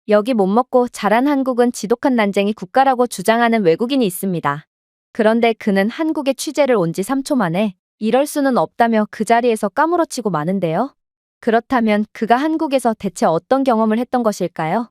여기 못 먹고 자란 한국은 지독한 난쟁이 국가라고 주장하는 외국인이 있습니다. 그런데 그는 한국에 취재를 온 지 3초 만에 이럴 수는 없다며 그 자리에서 까무러치고 마는데요. 그렇다면 그가 한국에서 대체 어떤 경험을 했던 것일까요?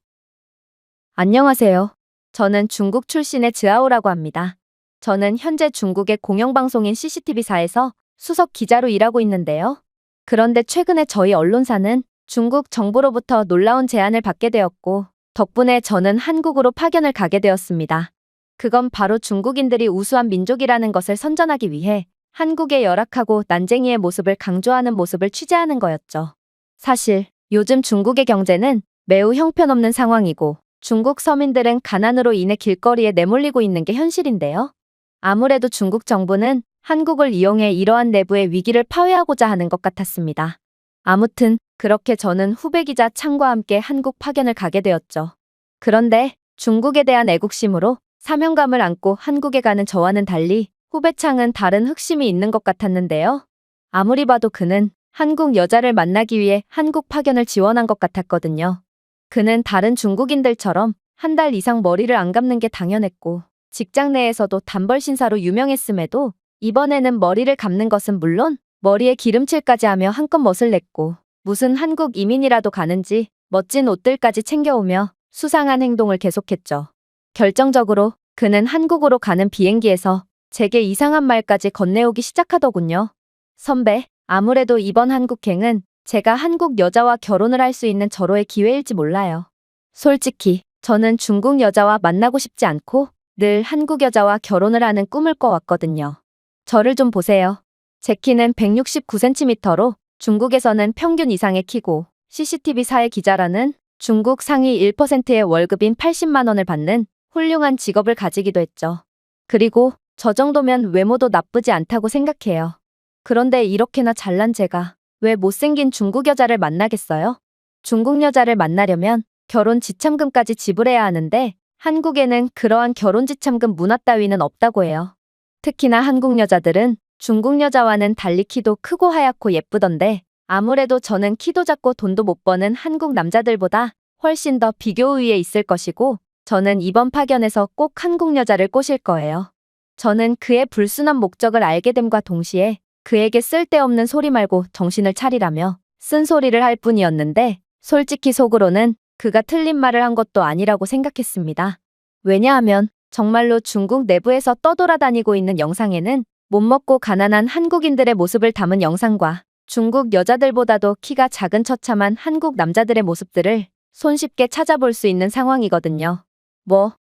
안녕하세요. 저는 중국 출신의 즈아오라고 합니다. 저는 현재 중국의 공영방송인 CCTV사에서 수석 기자로 일하고 있는데요. 그런데 최근에 저희 언론사는 중국 정부로부터 놀라운 제안을 받게 되었고, 덕분에 저는 한국으로 파견을 가게 되었습니다. 그건 바로 중국인들이 우수한 민족이라는 것을 선전하기 위해 한국의 열악하고 난쟁이의 모습을 강조하는 모습을 취재하는 거였죠. 사실 요즘 중국의 경제는 매우 형편없는 상황이고 중국 서민들은 가난으로 인해 길거리에 내몰리고 있는 게 현실인데요. 아무래도 중국 정부는 한국을 이용해 이러한 내부의 위기를 파회하고자 하는 것 같았습니다. 아무튼 그렇게 저는 후배 기자 창과 함께 한국 파견을 가게 되었죠. 그런데 중국에 대한 애국심으로 사명감을 안고 한국에 가는 저와는 달리 후배 창은 다른 흑심이 있는 것 같았는데요. 아무리 봐도 그는 한국 여자를 만나기 위해 한국 파견을 지원한 것 같았거든요. 그는 다른 중국인들처럼 한 달 이상 머리를 안 감는 게 당연했고 직장 내에서도 단벌 신사로 유명했음에도 이번에는 머리를 감는 것은 물론 머리에 기름칠까지 하며 한껏 멋을 냈고 무슨 한국 이민이라도 가는지 멋진 옷들까지 챙겨오며 수상한 행동을 계속했죠. 결정적으로 그는 한국으로 가는 비행기에서 제게 이상한 말까지 건네오기 시작하더군요. 선배, 아무래도 이번 한국행은 제가 한국 여자와 결혼을 할 수 있는 절호의 기회일지 몰라요. 솔직히 저는 중국 여자와 만나고 싶지 않고 늘 한국 여자와 결혼을 하는 꿈을 꿔왔거든요. 저를 좀 보세요. 제 키는 169cm로 중국에서는 평균 이상의 키고 CCTV사의 기자라는 중국 상위 1%의 월급인 80만 원을 받는 훌륭한 직업을 가지기도 했죠. 그리고 저 정도면 외모도 나쁘지 않다고 생각해요. 그런데 이렇게나 잘난 제가 왜 못생긴 중국 여자를 만나겠어요? 중국 여자를 만나려면 결혼 지참금까지 지불해야 하는데 한국에는 그러한 결혼 지참금 문화 따위는 없다고 해요. 특히나 한국 여자들은 중국 여자와는 달리 키도 크고 하얗고 예쁘던데 아무래도 저는 키도 작고 돈도 못 버는 한국 남자들보다 훨씬 더 비교 우위에 있을 것이고 저는 이번 파견에서 꼭 한국 여자를 꼬실 거예요. 저는 그의 불순한 목적을 알게 됨과 동시에 그에게 쓸데없는 소리 말고 정신을 차리라며 쓴소리를 할 뿐이었는데 솔직히 속으로는 그가 틀린 말을 한 것도 아니라고 생각했습니다. 왜냐하면 정말로 중국 내부에서 떠돌아다니고 있는 영상에는 못 먹고 가난한 한국인들의 모습을 담은 영상과 중국 여자들보다도 키가 작은 처참한 한국 남자들의 모습들을 손쉽게 찾아볼 수 있는 상황이거든요.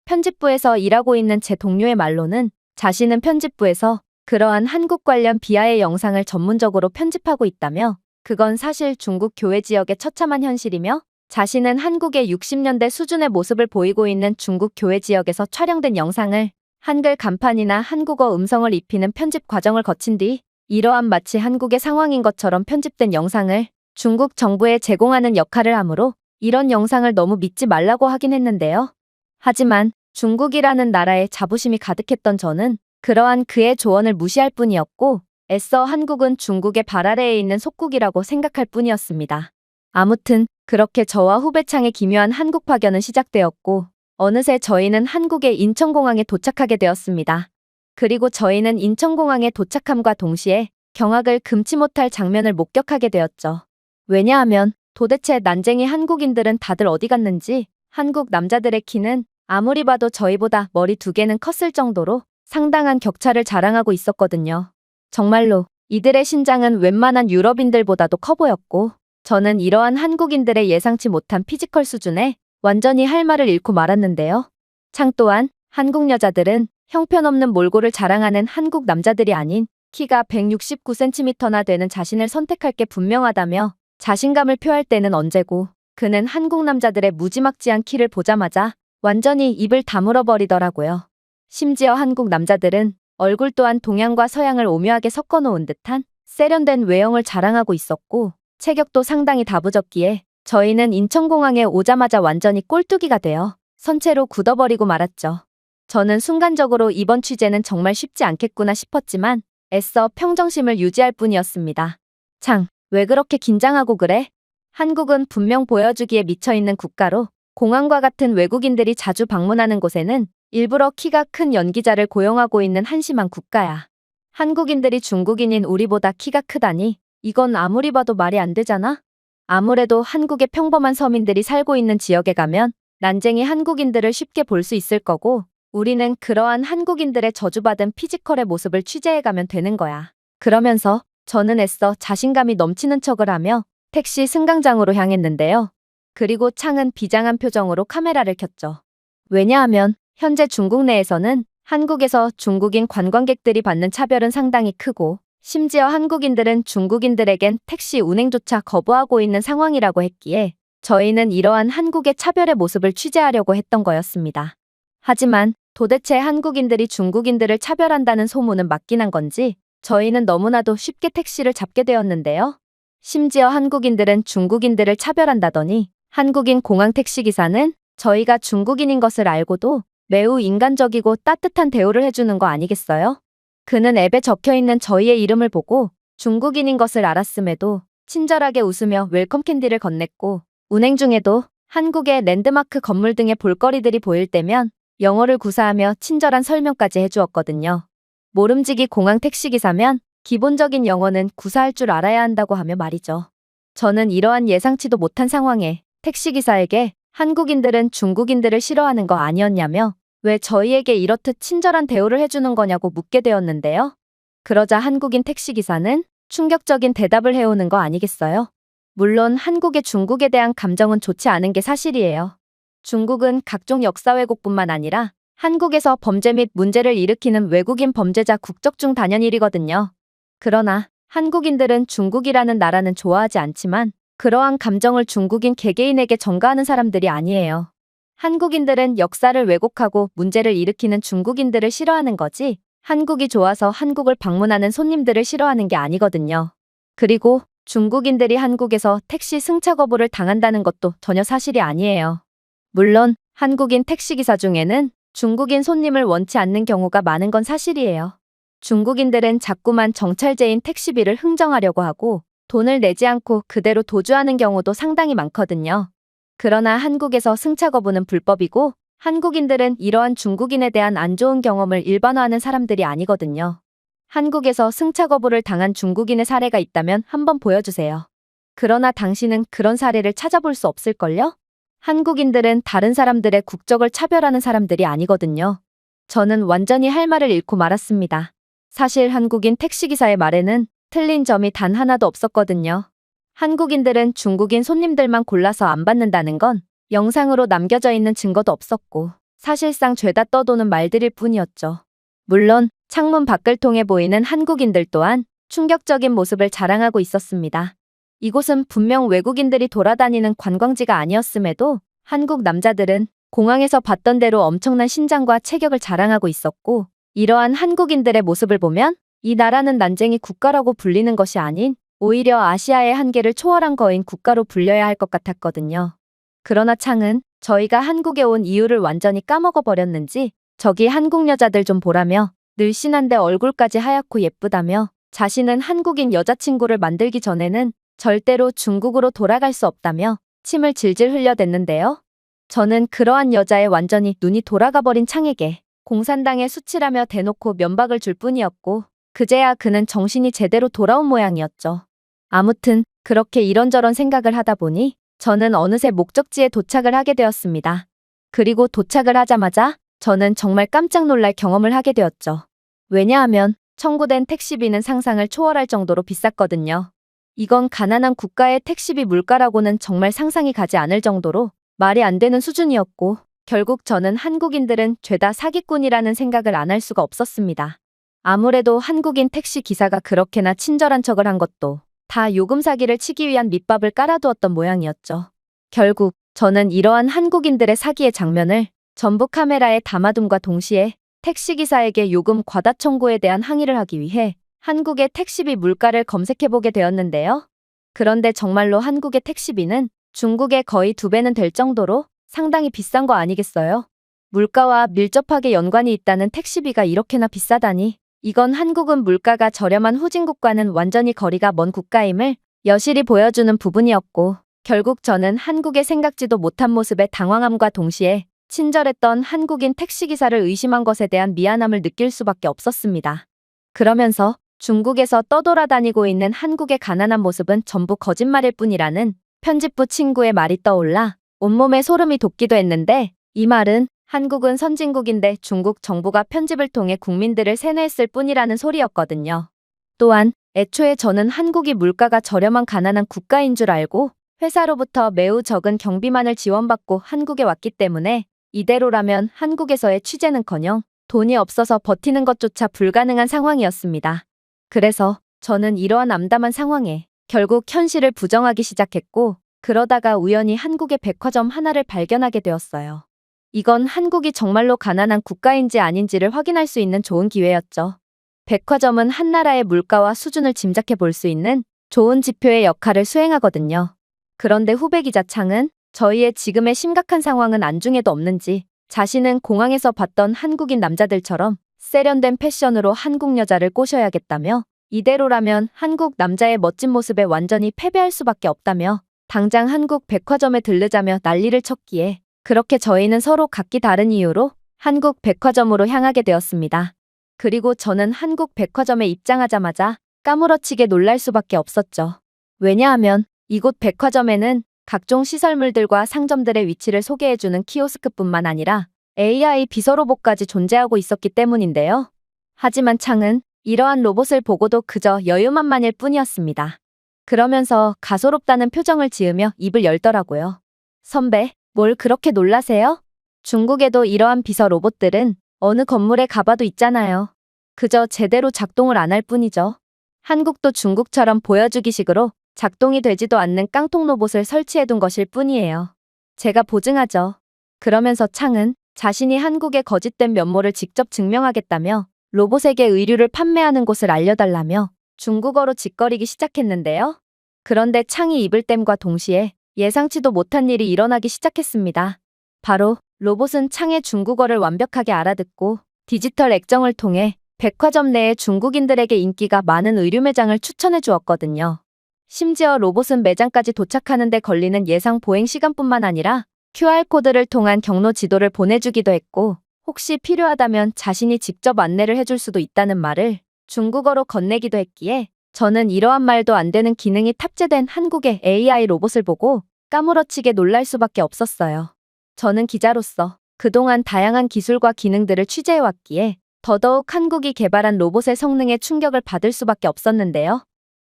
편집부에서 일하고 있는 제 동료의 말로는 자신은 편집부에서 그러한 한국 관련 비하의 영상을 전문적으로 편집하고 있다며 그건 사실 중국 교외 지역의 처참한 현실이며 자신은 한국의 60년대 수준의 모습을 보이고 있는 중국 교외 지역에서 촬영된 영상을 한글 간판이나 한국어 음성을 입히는 편집 과정을 거친 뒤 이러한 마치 한국의 상황인 것처럼 편집된 영상을 중국 정부에 제공하는 역할을 하므로 이런 영상을 너무 믿지 말라고 하긴 했는데요. 하지만 중국이라는 나라에 자부심이 가득했던 저는 그러한 그의 조언을 무시할 뿐이었고 애써 한국은 중국의 발 아래에 있는 속국이라고 생각할 뿐이었습니다. 아무튼 그렇게 저와 후배창의 기묘한 한국 파견은 시작되었고 어느새 저희는 한국의 인천공항에 도착하게 되었습니다. 그리고 저희는 인천공항에 도착함과 동시에 경악을 금치 못할 장면을 목격하게 되었죠. 왜냐하면 도대체 난쟁이 한국인들은 다들 어디 갔는지 한국 남자들의 키는 아무리 봐도 저희보다 머리 2개는 컸을 정도로 상당한 격차를 자랑하고 있었거든요. 정말로 이들의 신장은 웬만한 유럽인들보다도 커 보였고 저는 이러한 한국인들의 예상치 못한 피지컬 수준에 완전히 할 말을 잃고 말았는데요. 창 또한 한국 여자들은 형편없는 몰골을 자랑하는 한국 남자들이 아닌 키가 169cm나 되는 자신을 선택할 게 분명하다며 자신감을 표할 때는 언제고 그는 한국 남자들의 무지막지한 키를 보자마자 완전히 입을 다물어 버리더라고요. 심지어 한국 남자들은 얼굴 또한 동양과 서양을 오묘하게 섞어놓은 듯한 세련된 외형을 자랑하고 있었고 체격도 상당히 다부졌기에 저희는 인천공항에 오자마자 완전히 꼴뚜기가 되어 선체로 굳어버리고 말았죠. 저는 순간적으로 이번 취재는 정말 쉽지 않겠구나 싶었지만 애써 평정심을 유지할 뿐이었습니다. 창, 왜 그렇게 긴장하고 그래? 한국은 분명 보여주기에 미쳐있는 국가로 공항과 같은 외국인들이 자주 방문하는 곳에는 일부러 키가 큰 연기자를 고용하고 있는 한심한 국가야. 한국인들이 중국인인 우리보다 키가 크다니 이건 아무리 봐도 말이 안 되잖아? 아무래도 한국의 평범한 서민들이 살고 있는 지역에 가면 난쟁이 한국인들을 쉽게 볼 수 있을 거고 우리는 그러한 한국인들의 저주받은 피지컬의 모습을 취재해가면 되는 거야. 그러면서 저는 애써 자신감이 넘치는 척을 하며 택시 승강장으로 향했는데요. 그리고 창은 비장한 표정으로 카메라를 켰죠. 왜냐하면 현재 중국 내에서는 한국에서 중국인 관광객들이 받는 차별은 상당히 크고 심지어 한국인들은 중국인들에겐 택시 운행조차 거부하고 있는 상황이라고 했기에 저희는 이러한 한국의 차별의 모습을 취재하려고 했던 거였습니다. 하지만 도대체 한국인들이 중국인들을 차별한다는 소문은 맞긴 한 건지 저희는 너무나도 쉽게 택시를 잡게 되었는데요. 심지어 한국인들은 중국인들을 차별한다더니 한국인 공항 택시기사는 저희가 중국인인 것을 알고도 매우 인간적이고 따뜻한 대우를 해주는 거 아니겠어요? 그는 앱에 적혀있는 저희의 이름을 보고 중국인인 것을 알았음에도 친절하게 웃으며 웰컴 캔디를 건넸고 운행 중에도 한국의 랜드마크 건물 등의 볼거리들이 보일 때면 영어를 구사하며 친절한 설명까지 해주었거든요. 모름지기 공항 택시기사면 기본적인 영어는 구사할 줄 알아야 한다고 하며 말이죠. 저는 이러한 예상치도 못한 상황에 택시기사에게 한국인들은 중국인들을 싫어하는 거 아니었냐며 왜 저희에게 이렇듯 친절한 대우를 해주는 거냐고 묻게 되었는데요. 그러자 한국인 택시기사는 충격적인 대답을 해오는 거 아니겠어요? 물론 한국의 중국에 대한 감정은 좋지 않은 게 사실이에요. 중국은 각종 역사 왜곡뿐만 아니라 한국에서 범죄 및 문제를 일으키는 외국인 범죄자 국적 중 단연일이거든요. 그러나 한국인들은 중국이라는 나라는 좋아하지 않지만 그러한 감정을 중국인 개개인에게 전가하는 사람들이 아니에요. 한국인들은 역사를 왜곡하고 문제를 일으키는 중국인들을 싫어하는 거지 한국이 좋아서 한국을 방문하는 손님들을 싫어하는 게 아니거든요. 그리고 중국인들이 한국에서 택시 승차 거부를 당한다는 것도 전혀 사실이 아니에요. 물론 한국인 택시기사 중에는 중국인 손님을 원치 않는 경우가 많은 건 사실이에요. 중국인들은 자꾸만 정찰제인 택시비를 흥정하려고 하고 돈을 내지 않고 그대로 도주하는 경우도 상당히 많거든요. 그러나 한국에서 승차 거부는 불법이고 한국인들은 이러한 중국인에 대한 안 좋은 경험을 일반화하는 사람들이 아니거든요. 한국에서 승차 거부를 당한 중국인의 사례가 있다면 한번 보여주세요. 그러나 당신은 그런 사례를 찾아볼 수 없을걸요? 한국인들은 다른 사람들의 국적을 차별하는 사람들이 아니거든요. 저는 완전히 할 말을 잃고 말았습니다. 사실 한국인 택시기사의 말에는 틀린 점이 단 하나도 없었거든요. 한국인들은 중국인 손님들만 골라서 안 받는다는 건 영상으로 남겨져 있는 증거도 없었고 사실상 죄다 떠도는 말들일 뿐이었죠. 물론 창문 밖을 통해 보이는 한국인들 또한 충격적인 모습을 자랑하고 있었습니다. 이곳은 분명 외국인들이 돌아다니는 관광지가 아니었음에도 한국 남자들은 공항에서 봤던 대로 엄청난 신장과 체격을 자랑하고 있었고 이러한 한국인들의 모습을 보면 이 나라는 난쟁이 국가라고 불리는 것이 아닌 오히려 아시아의 한계를 초월한 거인 국가로 불려야 할 것 같았거든요. 그러나 창은 저희가 한국에 온 이유를 완전히 까먹어 버렸는지 저기 한국 여자들 좀 보라며 늘씬한데 얼굴까지 하얗고 예쁘다며 자신은 한국인 여자친구를 만들기 전에는 절대로 중국으로 돌아갈 수 없다며 침을 질질 흘려댔는데요. 저는 그러한 여자에 완전히 눈이 돌아가 버린 창에게 공산당에 수치라며 대놓고 면박을 줄 뿐이었고 그제야 그는 정신이 제대로 돌아온 모양이었죠. 아무튼 그렇게 이런저런 생각을 하다 보니 저는 어느새 목적지에 도착을 하게 되었습니다. 그리고 도착을 하자마자 저는 정말 깜짝 놀랄 경험을 하게 되었죠. 왜냐하면 청구된 택시비는 상상을 초월할 정도로 비쌌거든요. 이건 가난한 국가의 택시비 물가라고는 정말 상상이 가지 않을 정도로 말이 안 되는 수준이었고 결국 저는 한국인들은 죄다 사기꾼이라는 생각을 안 할 수가 없었습니다. 아무래도 한국인 택시 기사가 그렇게나 친절한 척을 한 것도 다 요금 사기를 치기 위한 밑밥을 깔아두었던 모양이었죠. 결국 저는 이러한 한국인들의 사기의 장면을 전부 카메라에 담아둠과 동시에 택시기사에게 요금 과다 청구에 대한 항의를 하기 위해 한국의 택시비 물가를 검색해보게 되었는데요. 그런데 정말로 한국의 택시비는 중국의 거의 2배는 될 정도로 상당히 비싼 거 아니겠어요? 물가와 밀접하게 연관이 있다는 택시비가 이렇게나 비싸다니 이건 한국은 물가가 저렴한 후진국과는 완전히 거리가 먼 국가임을 여실히 보여주는 부분이었고 결국 저는 한국의 생각지도 못한 모습에 당황함과 동시에 친절했던 한국인 택시기사를 의심한 것에 대한 미안함을 느낄 수밖에 없었습니다. 그러면서 중국에서 떠돌아다니고 있는 한국의 가난한 모습은 전부 거짓말일 뿐이라는 편집부 친구의 말이 떠올라 온몸에 소름이 돋기도 했는데, 이 말은 한국은 선진국인데 중국 정부가 편집을 통해 국민들을 세뇌했을 뿐이라는 소리였거든요. 또한 애초에 저는 한국이 물가가 저렴한 가난한 국가인 줄 알고 회사로부터 매우 적은 경비만을 지원받고 한국에 왔기 때문에 이대로라면 한국에서의 취재는커녕 돈이 없어서 버티는 것조차 불가능한 상황이었습니다. 그래서 저는 이러한 암담한 상황에 결국 현실을 부정하기 시작했고, 그러다가 우연히 한국의 백화점 하나를 발견하게 되었어요. 이건 한국이 정말로 가난한 국가인지 아닌지를 확인할 수 있는 좋은 기회였죠. 백화점은 한 나라의 물가와 수준을 짐작해 볼 수 있는 좋은 지표의 역할을 수행하거든요. 그런데 후배 기자 창은 저희의 지금의 심각한 상황은 안중에도 없는지 자신은 공항에서 봤던 한국인 남자들처럼 세련된 패션으로 한국 여자를 꼬셔야겠다며, 이대로라면 한국 남자의 멋진 모습에 완전히 패배할 수밖에 없다며 당장 한국 백화점에 들르자며 난리를 쳤기에, 그렇게 저희는 서로 각기 다른 이유로 한국 백화점으로 향하게 되었습니다. 그리고 저는 한국 백화점에 입장하자마자 까무러치게 놀랄 수밖에 없었죠. 왜냐하면 이곳 백화점에는 각종 시설물들과 상점들의 위치를 소개해주는 키오스크뿐만 아니라 AI 비서로봇까지 존재하고 있었기 때문인데요. 하지만 창은 이러한 로봇을 보고도 그저 여유만만일 뿐이었습니다. 그러면서 가소롭다는 표정을 지으며 입을 열더라고요. 선배, 뭘 그렇게 놀라세요? 중국에도 이러한 비서 로봇들은 어느 건물에 가봐도 있잖아요. 그저 제대로 작동을 안 할 뿐이죠. 한국도 중국처럼 보여주기식으로 작동이 되지도 않는 깡통 로봇을 설치해둔 것일 뿐이에요. 제가 보증하죠. 그러면서 창은 자신이 한국의 거짓된 면모를 직접 증명하겠다며 로봇에게 의류를 판매하는 곳을 알려달라며 중국어로 짓거리기 시작했는데요. 그런데 창이 입을 땜과 동시에 예상치도 못한 일이 일어나기 시작했습니다. 바로 로봇은 창의 중국어를 완벽하게 알아듣고 디지털 액정을 통해 백화점 내에 중국인들에게 인기가 많은 의류 매장을 추천해 주었거든요. 심지어 로봇은 매장까지 도착하는 데 걸리는 예상 보행 시간뿐만 아니라 QR코드를 통한 경로 지도를 보내주기도 했고, 혹시 필요하다면 자신이 직접 안내를 해줄 수도 있다는 말을 중국어로 건네기도 했기에, 저는 이러한 말도 안 되는 기능이 탑재된 한국의 AI 로봇을 보고 까무러치게 놀랄 수밖에 없었어요. 저는 기자로서 그동안 다양한 기술과 기능들을 취재해왔기에 더더욱 한국이 개발한 로봇의 성능에 충격을 받을 수밖에 없었는데요.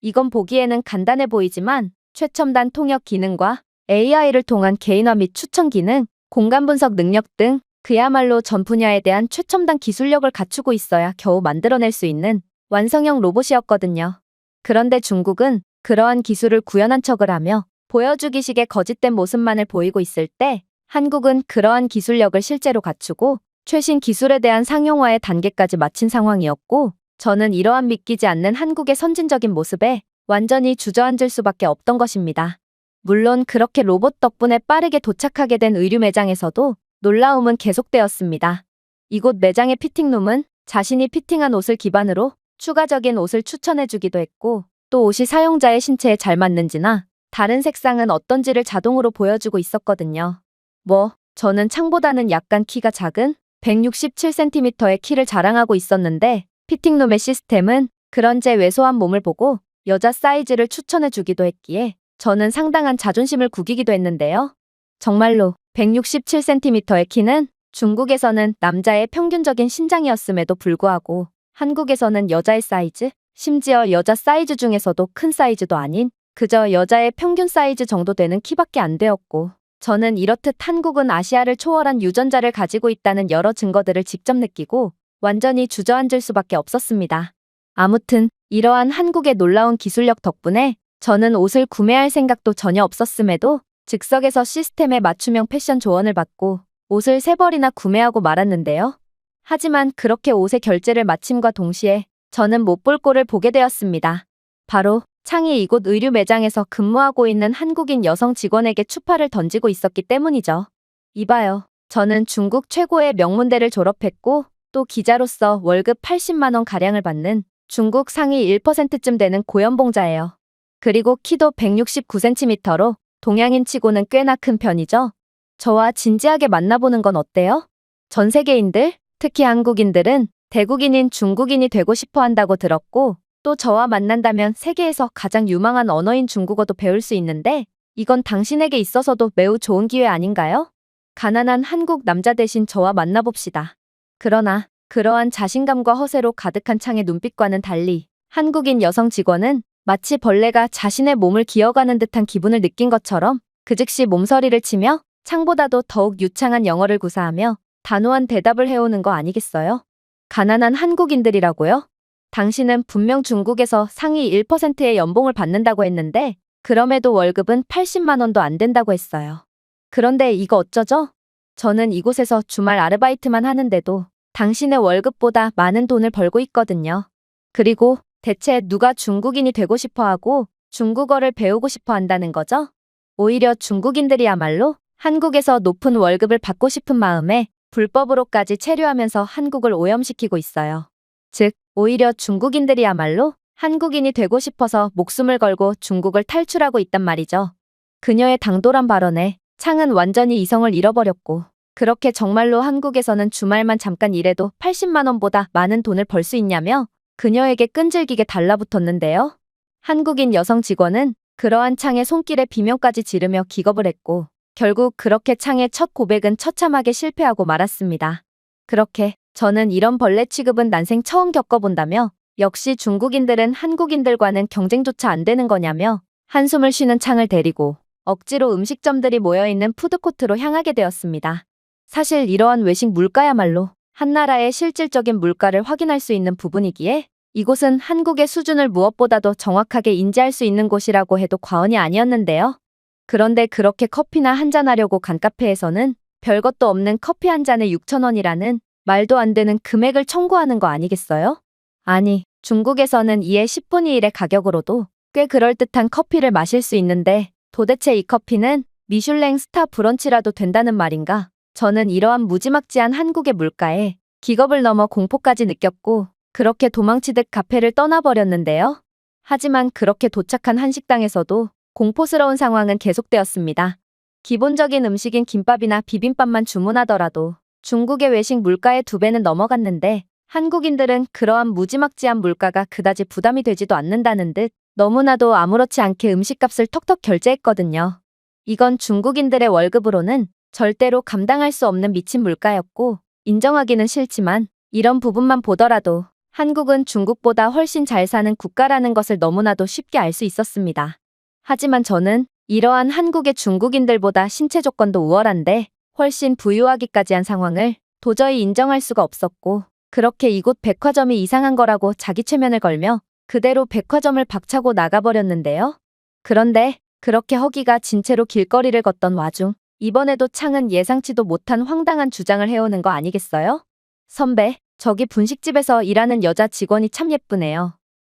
이건 보기에는 간단해 보이지만 최첨단 통역 기능과 AI를 통한 개인화 및 추천 기능, 공간 분석 능력 등 그야말로 전 분야에 대한 최첨단 기술력을 갖추고 있어야 겨우 만들어낼 수 있는 완성형 로봇이었거든요. 그런데 중국은 그러한 기술을 구현한 척을 하며 보여주기식의 거짓된 모습만을 보이고 있을 때, 한국은 그러한 기술력을 실제로 갖추고 최신 기술에 대한 상용화의 단계까지 마친 상황이었고, 저는 이러한 믿기지 않는 한국의 선진적인 모습에 완전히 주저앉을 수밖에 없던 것입니다. 물론 그렇게 로봇 덕분에 빠르게 도착하게 된 의류 매장에서도 놀라움은 계속되었습니다. 이곳 매장의 피팅룸은 자신이 피팅한 옷을 기반으로 추가적인 옷을 추천해주기도 했고, 또 옷이 사용자의 신체에 잘 맞는지나 다른 색상은 어떤지를 자동으로 보여주고 있었거든요. 저는 창보다는 약간 키가 작은 167cm의 키를 자랑하고 있었는데, 피팅룸의 시스템은 그런 제 왜소한 몸을 보고 여자 사이즈를 추천해주기도 했기에 저는 상당한 자존심을 구기기도 했는데요. 정말로 167cm의 키는 중국에서는 남자의 평균적인 신장이었음에도 불구하고 한국에서는 여자의 사이즈, 심지어 여자 사이즈 중에서도 큰 사이즈도 아닌 그저 여자의 평균 사이즈 정도 되는 키밖에 안 되었고, 저는 이렇듯 한국은 아시아를 초월한 유전자를 가지고 있다는 여러 증거들을 직접 느끼고 완전히 주저앉을 수밖에 없었습니다. 아무튼 이러한 한국의 놀라운 기술력 덕분에 저는 옷을 구매할 생각도 전혀 없었음에도 즉석에서 시스템의 맞춤형 패션 조언을 받고 옷을 3벌이나 구매하고 말았는데요. 하지만 그렇게 옷의 결제를 마침과 동시에 저는 못 볼 꼴을 보게 되었습니다. 바로 창이 이곳 의류 매장에서 근무하고 있는 한국인 여성 직원에게 추파를 던지고 있었기 때문이죠. 이봐요. 저는 중국 최고의 명문대를 졸업했고 또 기자로서 월급 80만 원 가량을 받는 중국 상위 1%쯤 되는 고연봉자예요. 그리고 키도 169cm로 동양인 치고는 꽤나 큰 편이죠. 저와 진지하게 만나보는 건 어때요? 전 세계인들, 특히 한국인들은 대국인인 중국인이 되고 싶어 한다고 들었고, 또 저와 만난다면 세계에서 가장 유망한 언어인 중국어도 배울 수 있는데, 이건 당신에게 있어서도 매우 좋은 기회 아닌가요? 가난한 한국 남자 대신 저와 만나봅시다. 그러나 그러한 자신감과 허세로 가득한 창의 눈빛과는 달리 한국인 여성 직원은 마치 벌레가 자신의 몸을 기어가는 듯한 기분을 느낀 것처럼 그 즉시 몸서리를 치며 창보다도 더욱 유창한 영어를 구사하며 단호한 대답을 해오는 거 아니겠어요? 가난한 한국인들이라고요? 당신은 분명 중국에서 상위 1%의 연봉을 받는다고 했는데 그럼에도 월급은 80만 원도 안 된다고 했어요. 그런데 이거 어쩌죠? 저는 이곳에서 주말 아르바이트만 하는데도 당신의 월급보다 많은 돈을 벌고 있거든요. 그리고 대체 누가 중국인이 되고 싶어 하고 중국어를 배우고 싶어 한다는 거죠? 오히려 중국인들이야말로 한국에서 높은 월급을 받고 싶은 마음에 불법으로까지 체류하면서 한국을 오염시키고 있어요. 즉, 오히려 중국인들이야말로 한국인이 되고 싶어서 목숨을 걸고 중국을 탈출하고 있단 말이죠. 그녀의 당돌한 발언에 창은 완전히 이성을 잃어버렸고, 그렇게 정말로 한국에서는 주말만 잠깐 일해도 80만 원보다 많은 돈을 벌 수 있냐며 그녀에게 끈질기게 달라붙었는데요. 한국인 여성 직원은 그러한 창의 손길에 비명까지 지르며 기겁을 했고, 결국 그렇게 창의 첫 고백은 처참하게 실패하고 말았습니다. 그렇게 저는 이런 벌레 취급은 난생 처음 겪어본다며 역시 중국인들은 한국인들과는 경쟁조차 안 되는 거냐며 한숨을 쉬는 창을 데리고 억지로 음식점들이 모여있는 푸드코트로 향하게 되었습니다. 사실 이러한 외식 물가야말로 한 나라의 실질적인 물가를 확인할 수 있는 부분이기에 이곳은 한국의 수준을 무엇보다도 정확하게 인지할 수 있는 곳이라고 해도 과언이 아니었는데요. 그런데 그렇게 커피나 한잔하려고 간 카페에서는 별것도 없는 커피 한 잔에 6,000원이라는 말도 안 되는 금액을 청구하는 거 아니겠어요? 아니, 중국에서는 이에 10분의 1의 가격으로도 꽤 그럴듯한 커피를 마실 수 있는데 도대체 이 커피는 미슐랭 스타 브런치라도 된다는 말인가? 저는 이러한 무지막지한 한국의 물가에 기겁을 넘어 공포까지 느꼈고 그렇게 도망치듯 카페를 떠나버렸는데요. 하지만 그렇게 도착한 한식당에서도 공포스러운 상황은 계속되었습니다. 기본적인 음식인 김밥이나 비빔밥만 주문하더라도 중국의 외식 물가의 2배는 넘어갔는데 한국인들은 그러한 무지막지한 물가가 그다지 부담이 되지도 않는다는 듯 너무나도 아무렇지 않게 음식값을 턱턱 결제했거든요. 이건 중국인들의 월급으로는 절대로 감당할 수 없는 미친 물가였고 인정하기는 싫지만 이런 부분만 보더라도 한국은 중국보다 훨씬 잘 사는 국가라는 것을 너무나도 쉽게 알 수 있었습니다. 하지만 저는 이러한 한국의 중국인들보다 신체 조건도 우월한데 훨씬 부유하기까지 한 상황을 도저히 인정할 수가 없었고 그렇게 이곳 백화점이 이상한 거라고 자기 최면을 걸며 그대로 백화점을 박차고 나가버렸는데요. 그런데 그렇게 허기가 진 채로 길거리를 걷던 와중 이번에도 창은 예상치도 못한 황당한 주장을 해오는 거 아니겠어요? 선배, 저기 분식집에서 일하는 여자 직원이 참 예쁘네요.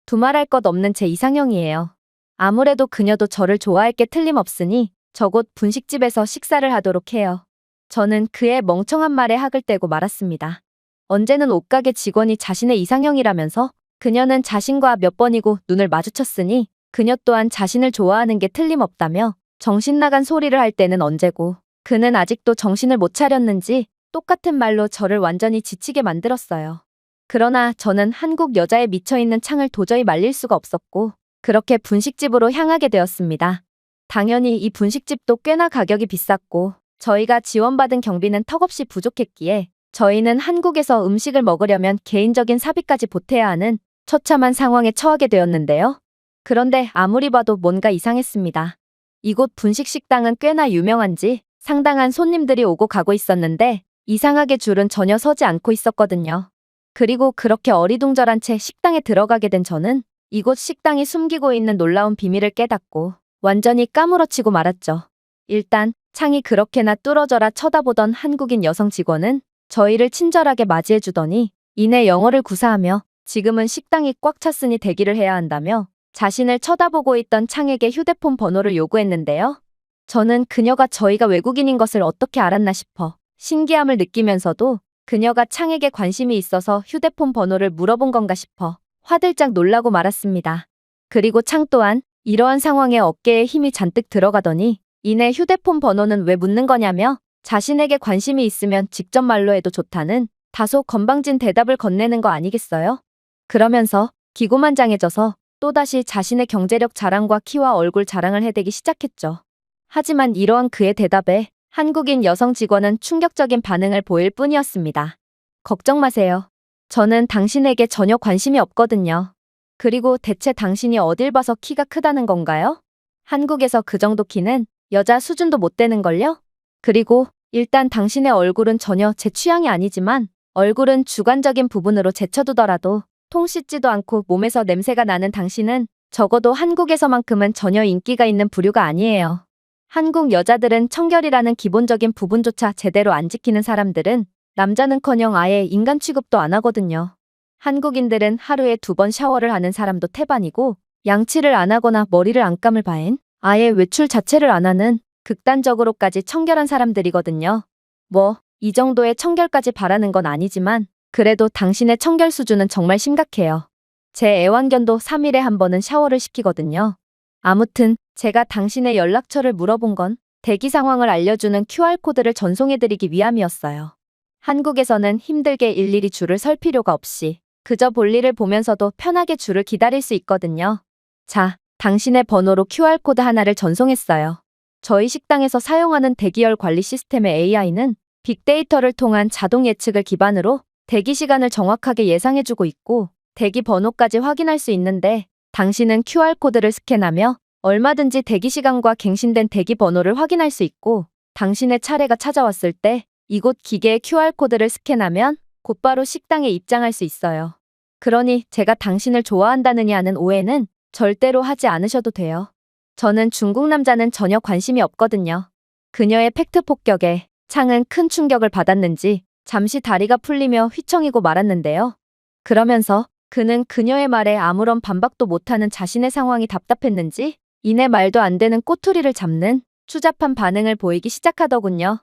두말할 것 없는 제 이상형이에요. 아무래도 그녀도 저를 좋아할 게 틀림없으니 저곳 분식집에서 식사를 하도록 해요. 저는 그의 멍청한 말에 학을 떼고 말았습니다. 언제는 옷가게 직원이 자신의 이상형이라면서 그녀는 자신과 몇 번이고 눈을 마주쳤으니 그녀 또한 자신을 좋아하는 게 틀림없다며 정신 나간 소리를 할 때는 언제고 그는 아직도 정신을 못 차렸는지 똑같은 말로 저를 완전히 지치게 만들었어요. 그러나 저는 한국 여자에 미쳐있는 창을 도저히 말릴 수가 없었고 그렇게 분식집으로 향하게 되었습니다. 당연히 이 분식집도 꽤나 가격이 비쌌고 저희가 지원받은 경비는 턱없이 부족했기에 저희는 한국에서 음식을 먹으려면 개인적인 사비까지 보태야 하는 처참한 상황에 처하게 되었는데요. 그런데 아무리 봐도 뭔가 이상했습니다. 이곳 분식식당은 꽤나 유명한지 상당한 손님들이 오고 가고 있었는데 이상하게 줄은 전혀 서지 않고 있었거든요. 그리고 그렇게 어리둥절한 채 식당에 들어가게 된 저는 이곳 식당이 숨기고 있는 놀라운 비밀을 깨닫고 완전히 까무러치고 말았죠. 일단 창이 그렇게나 뚫어져라 쳐다보던 한국인 여성 직원은 저희를 친절하게 맞이해주더니 이내 영어를 구사하며 지금은 식당이 꽉 찼으니 대기를 해야 한다며 자신을 쳐다보고 있던 창에게 휴대폰 번호를 요구했는데요. 저는 그녀가 저희가 외국인인 것을 어떻게 알았나 싶어 신기함을 느끼면서도 그녀가 창에게 관심이 있어서 휴대폰 번호를 물어본 건가 싶어 화들짝 놀라고 말았습니다. 그리고 창 또한 이러한 상황에 어깨에 힘이 잔뜩 들어가더니 이내 휴대폰 번호는 왜 묻는 거냐며 자신에게 관심이 있으면 직접 말로 해도 좋다는 다소 건방진 대답을 건네는 거 아니겠어요? 그러면서 기고만장해져서 또다시 자신의 경제력 자랑과 키와 얼굴 자랑을 해대기 시작했죠. 하지만 이러한 그의 대답에 한국인 여성 직원은 충격적인 반응을 보일 뿐이었습니다. 걱정 마세요. 저는 당신에게 전혀 관심이 없거든요. 그리고 대체 당신이 어딜 봐서 키가 크다는 건가요? 한국에서 그 정도 키는 여자 수준도 못 되는걸요? 그리고 일단 당신의 얼굴은 전혀 제 취향이 아니지만 얼굴은 주관적인 부분으로 제쳐두더라도 통 씻지도 않고 몸에서 냄새가 나는 당신은 적어도 한국에서만큼은 전혀 인기가 있는 부류가 아니에요. 한국 여자들은 청결이라는 기본적인 부분조차 제대로 안 지키는 사람들은 남자는커녕 아예 인간 취급도 안 하거든요. 한국인들은 하루에 2번 샤워를 하는 사람도 태반이고 양치를 안 하거나 머리를 안 감을 바엔 아예 외출 자체를 안 하는 극단적으로까지 청결한 사람들이거든요. 뭐 이 정도의 청결까지 바라는 건 아니지만 그래도 당신의 청결 수준은 정말 심각해요. 제 애완견도 3일에 한 번은 샤워를 시키거든요. 아무튼 제가 당신의 연락처를 물어본 건 대기 상황을 알려주는 QR코드를 전송해드리기 위함이었어요. 한국에서는 힘들게 일일이 줄을 설 필요가 없이 그저 볼일을 보면서도 편하게 줄을 기다릴 수 있거든요. 자, 당신의 번호로 QR코드 하나를 전송했어요. 저희 식당에서 사용하는 대기열 관리 시스템의 AI는 빅데이터를 통한 자동 예측을 기반으로 대기 시간을 정확하게 예상해주고 있고 대기 번호까지 확인할 수 있는데 당신은 QR코드를 스캔하며 얼마든지 대기 시간과 갱신된 대기 번호를 확인할 수 있고 당신의 차례가 찾아왔을 때 이곳 기계의 QR코드를 스캔하면 곧바로 식당에 입장할 수 있어요. 그러니 제가 당신을 좋아한다느냐 하는 오해는 절대로 하지 않으셔도 돼요. 저는 중국 남자는 전혀 관심이 없거든요. 그녀의 팩트 폭격에 창은 큰 충격을 받았는지 잠시 다리가 풀리며 휘청이고 말았는데요. 그러면서 그는 그녀의 말에 아무런 반박도 못하는 자신의 상황이 답답했는지 이내 말도 안 되는 꼬투리를 잡는 추잡한 반응을 보이기 시작하더군요.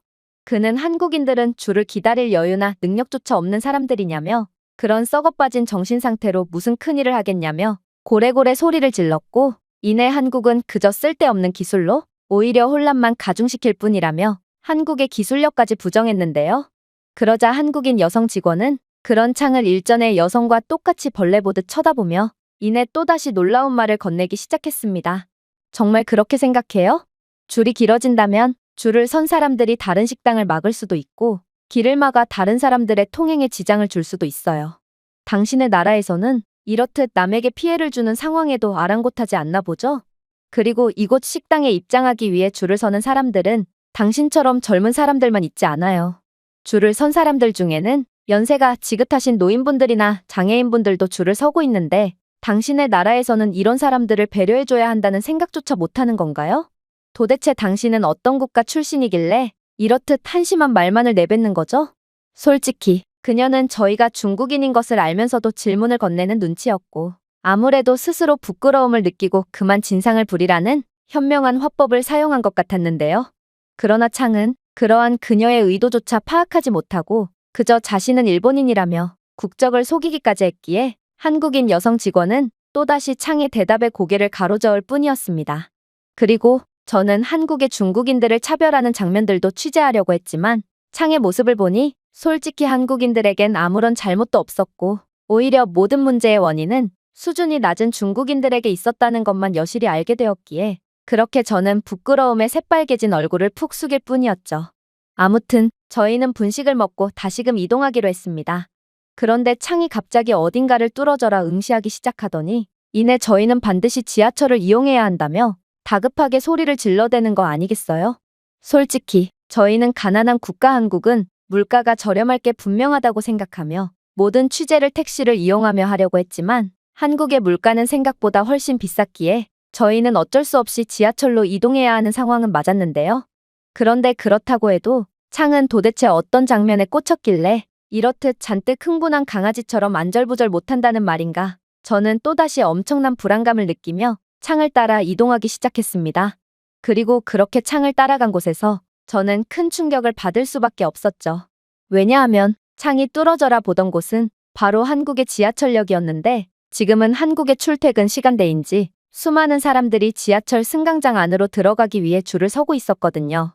그는 한국인들은 줄을 기다릴 여유나 능력조차 없는 사람들이냐며 그런 썩어빠진 정신 상태로 무슨 큰일을 하겠냐며 고래고래 소리를 질렀고 이내 한국은 그저 쓸데없는 기술로 오히려 혼란만 가중시킬 뿐이라며 한국의 기술력까지 부정했는데요. 그러자 한국인 여성 직원은 그런 창을 일전의 여성과 똑같이 벌레 보듯 쳐다보며 이내 또다시 놀라운 말을 건네기 시작했습니다. 정말 그렇게 생각해요? 줄이 길어진다면 줄을 선 사람들이 다른 식당을 막을 수도 있고 길을 막아 다른 사람들의 통행에 지장을 줄 수도 있어요. 당신의 나라에서는 이렇듯 남에게 피해를 주는 상황에도 아랑곳하지 않나 보죠? 그리고 이곳 식당에 입장하기 위해 줄을 서는 사람들은 당신처럼 젊은 사람들만 있지 않아요. 줄을 선 사람들 중에는 연세가 지긋하신 노인분들이나 장애인분들도 줄을 서고 있는데 당신의 나라에서는 이런 사람들을 배려해줘야 한다는 생각조차 못하는 건가요? 도대체 당신은 어떤 국가 출신이길래 이렇듯 한심한 말만을 내뱉는 거죠? 솔직히 그녀는 저희가 중국인인 것을 알면서도 질문을 건네는 눈치였고 아무래도 스스로 부끄러움을 느끼고 그만 진상을 부리라는 현명한 화법을 사용한 것 같았는데요. 그러나 창은 그러한 그녀의 의도조차 파악하지 못하고 그저 자신은 일본인이라며 국적을 속이기까지 했기에 한국인 여성 직원은 또다시 창의 대답에 고개를 가로저을 뿐이었습니다. 그리고 저는 한국의 중국인들을 차별하는 장면들도 취재하려고 했지만 창의 모습을 보니 솔직히 한국인들에겐 아무런 잘못도 없었고 오히려 모든 문제의 원인은 수준이 낮은 중국인들에게 있었다는 것만 여실히 알게 되었기에 그렇게 저는 부끄러움에 새빨개진 얼굴을 푹 숙일 뿐이었죠. 아무튼 저희는 분식을 먹고 다시금 이동하기로 했습니다. 그런데 창이 갑자기 어딘가를 뚫어져라 응시하기 시작하더니 이내 저희는 반드시 지하철을 이용해야 한다며 다급하게 소리를 질러대는 거 아니겠어요? 솔직히 저희는 가난한 국가 한국은 물가가 저렴할 게 분명하다고 생각하며 모든 취재를 택시를 이용하며 하려고 했지만 한국의 물가는 생각보다 훨씬 비쌌기에 저희는 어쩔 수 없이 지하철로 이동해야 하는 상황은 맞았는데요. 그런데 그렇다고 해도 창은 도대체 어떤 장면에 꽂혔길래 이렇듯 잔뜩 흥분한 강아지처럼 안절부절 못한다는 말인가. 저는 또다시 엄청난 불안감을 느끼며 창을 따라 이동하기 시작했습니다. 그리고 그렇게 창을 따라간 곳에서 저는 큰 충격을 받을 수밖에 없었죠. 왜냐하면 창이 뚫어져라 보던 곳은 바로 한국의 지하철역이었는데 지금은 한국의 출퇴근 시간대인지 수많은 사람들이 지하철 승강장 안으로 들어가기 위해 줄을 서고 있었거든요.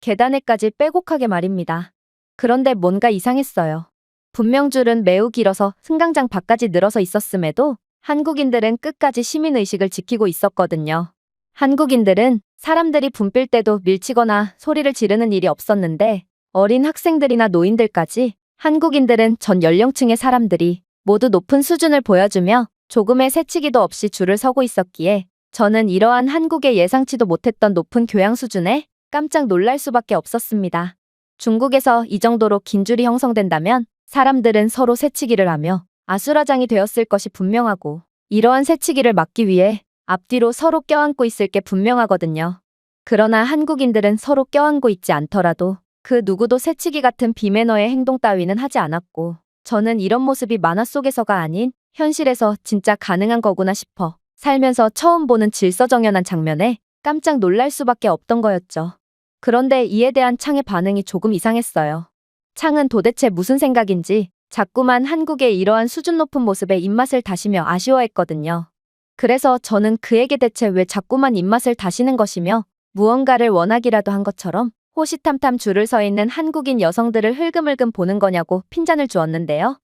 계단에까지 빼곡하게 말입니다. 그런데 뭔가 이상했어요. 분명 줄은 매우 길어서 승강장 밖까지 늘어서 있었음에도 한국인들은 끝까지 시민의식을 지키고 있었거든요. 한국인들은 사람들이 붐빌 때도 밀치거나 소리를 지르는 일이 없었는데 어린 학생들이나 노인들까지 한국인들은 전 연령층의 사람들이 모두 높은 수준을 보여주며 조금의 새치기도 없이 줄을 서고 있었기에 저는 이러한 한국의 예상치도 못했던 높은 교양 수준에 깜짝 놀랄 수밖에 없었습니다. 중국에서 이 정도로 긴 줄이 형성된다면 사람들은 서로 새치기를 하며 아수라장이 되었을 것이 분명하고 이러한 새치기를 막기 위해 앞뒤로 서로 껴안고 있을 게 분명하거든요. 그러나 한국인들은 서로 껴안고 있지 않더라도 그 누구도 새치기 같은 비매너의 행동 따위는 하지 않았고 저는 이런 모습이 만화 속에서가 아닌 현실에서 진짜 가능한 거구나 싶어 살면서 처음 보는 질서정연한 장면에 깜짝 놀랄 수밖에 없던 거였죠. 그런데 이에 대한 창의 반응이 조금 이상했어요. 창은 도대체 무슨 생각인지 자꾸만 한국의 이러한 수준 높은 모습에 입맛을 다시며 아쉬워했거든요. 그래서 저는 그에게 대체 왜 자꾸만 입맛을 다시는 것이며 무언가를 원하기라도 한 것처럼 호시탐탐 줄을 서 있는 한국인 여성들을 흘금흘금 보는 거냐고 핀잔을 주었는데요.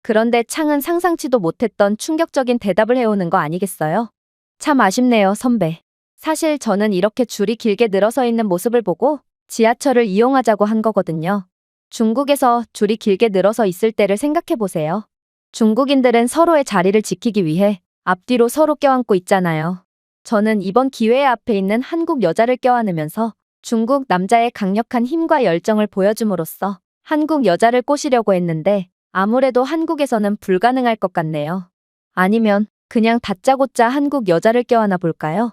그런데 창은 상상치도 못했던 충격적인 대답을 해오는 거 아니겠어요? 참 아쉽네요, 선배. 사실 저는 이렇게 줄이 길게 늘어서 있는 모습을 보고 지하철을 이용하자고 한 거거든요. 중국에서 줄이 길게 늘어서 있을 때를 생각해 보세요. 중국인들은 서로의 자리를 지키기 위해 앞뒤로 서로 껴안고 있잖아요. 저는 이번 기회에 앞에 있는 한국 여자를 껴안으면서 중국 남자의 강력한 힘과 열정을 보여줌으로써 한국 여자를 꼬시려고 했는데 아무래도 한국에서는 불가능할 것 같네요. 아니면 그냥 다짜고짜 한국 여자를 껴안아 볼까요?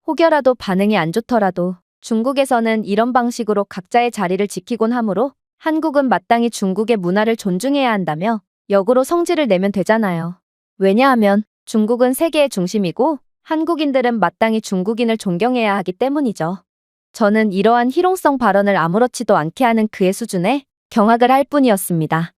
혹여라도 반응이 안 좋더라도 중국에서는 이런 방식으로 각자의 자리를 지키곤 하므로 한국은 마땅히 중국의 문화를 존중해야 한다며 역으로 성질을 내면 되잖아요. 왜냐하면 중국은 세계의 중심이고 한국인들은 마땅히 중국인을 존경해야 하기 때문이죠. 저는 이러한 희롱성 발언을 아무렇지도 않게 하는 그의 수준에 경악을 할 뿐이었습니다.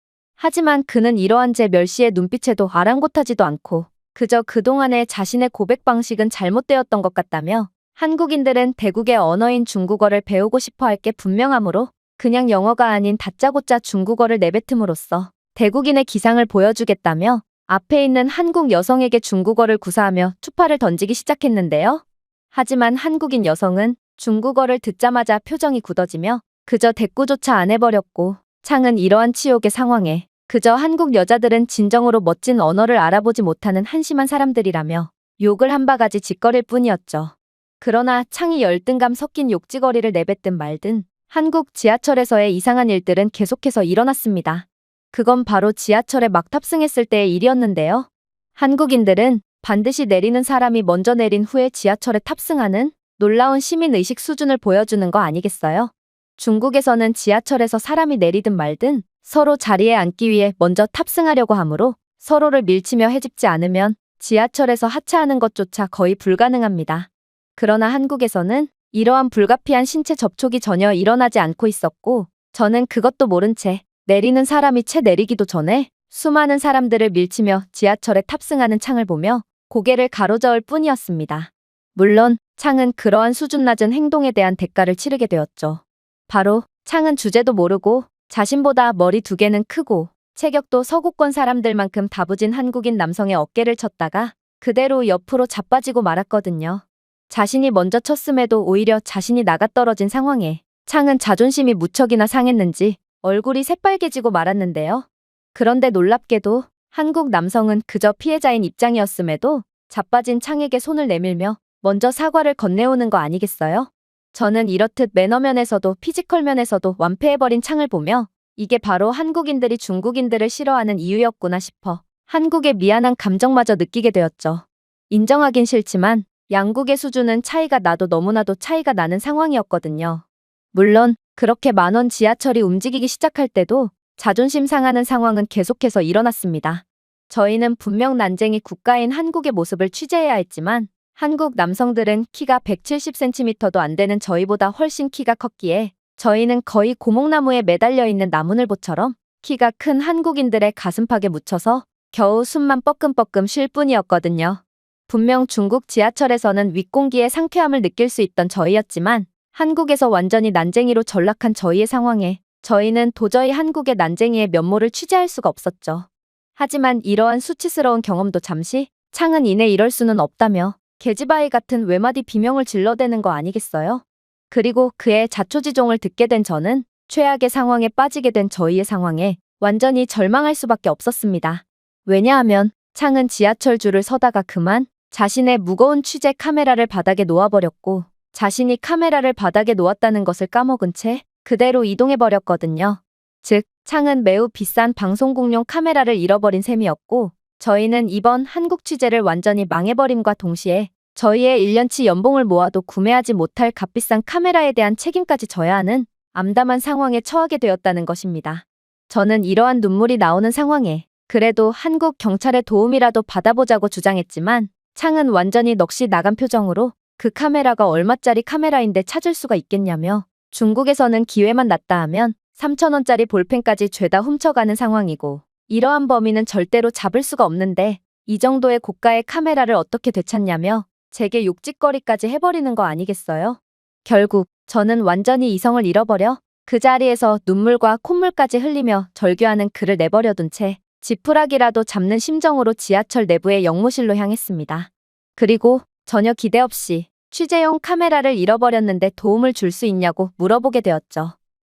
하지만 그는 이러한 제 멸시의 눈빛에도 아랑곳하지도 않고 그저 그동안의 자신의 고백 방식은 잘못되었던 것 같다며 한국인들은 대국의 언어인 중국어를 배우고 싶어 할 게 분명하므로 그냥 영어가 아닌 다짜고짜 중국어를 내뱉음으로써 대국인의 기상을 보여주겠다며 앞에 있는 한국 여성에게 중국어를 구사하며 추파를 던지기 시작했는데요. 하지만 한국인 여성은 중국어를 듣자마자 표정이 굳어지며 그저 대꾸조차 안 해버렸고 창은 이러한 치욕의 상황에 그저 한국 여자들은 진정으로 멋진 언어를 알아보지 못하는 한심한 사람들이라며 욕을 한 바가지 짓거릴 뿐이었죠. 그러나 창이 열등감 섞인 욕지거리를 내뱉든 말든 한국 지하철에서의 이상한 일들은 계속해서 일어났습니다. 그건 바로 지하철에 막 탑승했을 때의 일이었는데요. 한국인들은 반드시 내리는 사람이 먼저 내린 후에 지하철에 탑승하는 놀라운 시민의식 수준을 보여주는 거 아니겠어요? 중국에서는 지하철에서 사람이 내리든 말든 서로 자리에 앉기 위해 먼저 탑승하려고 하므로 서로를 밀치며 헤집지 않으면 지하철에서 하차하는 것조차 거의 불가능합니다. 그러나 한국에서는 이러한 불가피한 신체 접촉이 전혀 일어나지 않고 있었고 저는 그것도 모른 채 내리는 사람이 채 내리기도 전에 수많은 사람들을 밀치며 지하철에 탑승하는 창을 보며 고개를 가로저을 뿐이었습니다. 물론 창은 그러한 수준 낮은 행동에 대한 대가를 치르게 되었죠. 바로 창은 주제도 모르고 자신보다 머리 두 개는 크고 체격도 서구권 사람들만큼 다부진 한국인 남성의 어깨를 쳤다가 그대로 옆으로 자빠지고 말았거든요. 자신이 먼저 쳤음에도 오히려 자신이 나가떨어진 상황에 창은 자존심이 무척이나 상했는지 얼굴이 새빨개지고 말았는데요. 그런데 놀랍게도 한국 남성은 그저 피해자인 입장이었음에도 자빠진 창에게 손을 내밀며 먼저 사과를 건네오는 거 아니겠어요? 저는 이렇듯 매너면에서도 피지컬면에서도 완패해버린 창을 보며 이게 바로 한국인들이 중국인들을 싫어하는 이유였구나 싶어 한국의 미안한 감정마저 느끼게 되었죠. 인정하긴 싫지만 양국의 수준은 차이가 나도 너무나도 차이가 나는 상황이었거든요. 물론 그렇게 만원 지하철이 움직이기 시작할 때도 자존심 상하는 상황은 계속해서 일어났습니다. 저희는 분명 난쟁이 국가인 한국의 모습을 취재해야 했지만 한국 남성들은 키가 170cm도 안 되는 저희보다 훨씬 키가 컸기에 저희는 거의 고목나무에 매달려 있는 나무늘보처럼 키가 큰 한국인들의 가슴팍에 묻혀서 겨우 숨만 뻐끔뻐끔 쉴 뿐이었거든요. 분명 중국 지하철에서는 윗공기의 상쾌함을 느낄 수 있던 저희였지만 한국에서 완전히 난쟁이로 전락한 저희의 상황에 저희는 도저히 한국의 난쟁이의 면모를 취재할 수가 없었죠. 하지만 이러한 수치스러운 경험도 잠시 창은 이내 이럴 수는 없다며 계집아이 같은 외마디 비명을 질러대는 거 아니겠어요? 그리고 그의 자초지종을 듣게 된 저는 최악의 상황에 빠지게 된 저희의 상황에 완전히 절망할 수밖에 없었습니다. 왜냐하면 창은 지하철 줄을 서다가 그만 자신의 무거운 취재 카메라를 바닥에 놓아버렸고 자신이 카메라를 바닥에 놓았다는 것을 까먹은 채 그대로 이동해버렸거든요. 즉, 창은 매우 비싼 방송국용 카메라를 잃어버린 셈이었고 저희는 이번 한국 취재를 완전히 망해버림과 동시에 저희의 1년치 연봉을 모아도 구매하지 못할 값비싼 카메라에 대한 책임까지 져야 하는 암담한 상황에 처하게 되었다는 것입니다. 저는 이러한 눈물이 나오는 상황에 그래도 한국 경찰의 도움이라도 받아보자고 주장했지만 창은 완전히 넋이 나간 표정으로 그 카메라가 얼마짜리 카메라인데 찾을 수가 있겠냐며 중국에서는 기회만 났다 하면 3,000원짜리 볼펜까지 죄다 훔쳐가는 상황이고 이러한 범인은 절대로 잡을 수가 없는데 이 정도의 고가의 카메라를 어떻게 되찾냐며 제게 욕짓거리까지 해버리는 거 아니겠어요? 결국 저는 완전히 이성을 잃어버려 그 자리에서 눈물과 콧물까지 흘리며 절규하는 그를 내버려둔 채 지푸라기라도 잡는 심정으로 지하철 내부의 영무실로 향했습니다. 그리고 전혀 기대 없이 취재용 카메라를 잃어버렸는데 도움을 줄 수 있냐고 물어보게 되었죠.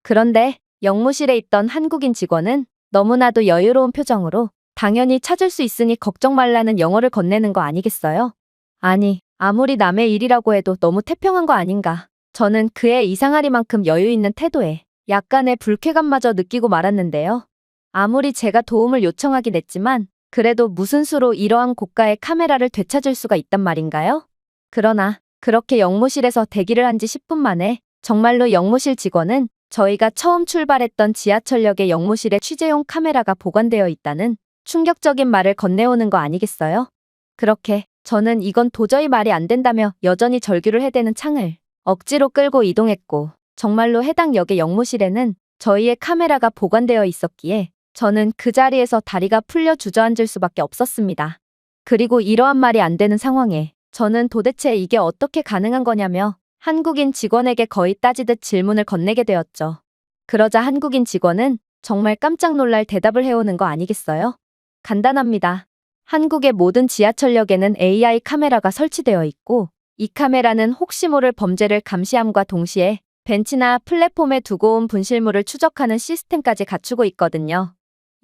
그런데 영무실에 있던 한국인 직원은 너무나도 여유로운 표정으로 당연히 찾을 수 있으니 걱정 말라는 영어를 건네는 거 아니겠어요? 아니, 아무리 남의 일이라고 해도 너무 태평한 거 아닌가. 저는 그의 이상하리만큼 여유 있는 태도에 약간의 불쾌감마저 느끼고 말았는데요. 아무리 제가 도움을 요청하긴 했지만 그래도 무슨 수로 이러한 고가의 카메라를 되찾을 수가 있단 말인가요? 그러나 그렇게 영무실에서 대기를 한 지 10분 만에 정말로 영무실 직원은 저희가 처음 출발했던 지하철역의 영무실에 취재용 카메라가 보관되어 있다는 충격적인 말을 건네오는 거 아니겠어요? 그렇게 저는 이건 도저히 말이 안 된다며 여전히 절규를 해대는 창을 억지로 끌고 이동했고 정말로 해당 역의 영무실에는 저희의 카메라가 보관되어 있었기에 저는 그 자리에서 다리가 풀려 주저앉을 수밖에 없었습니다. 그리고 이러한 말이 안 되는 상황에 저는 도대체 이게 어떻게 가능한 거냐며 한국인 직원에게 거의 따지듯 질문을 건네게 되었죠. 그러자 한국인 직원은 정말 깜짝 놀랄 대답을 해오는 거 아니겠어요? 간단합니다. 한국의 모든 지하철역에는 AI 카메라가 설치되어 있고 이 카메라는 혹시 모를 범죄를 감시함과 동시에 벤치나 플랫폼에 두고 온 분실물을 추적하는 시스템까지 갖추고 있거든요.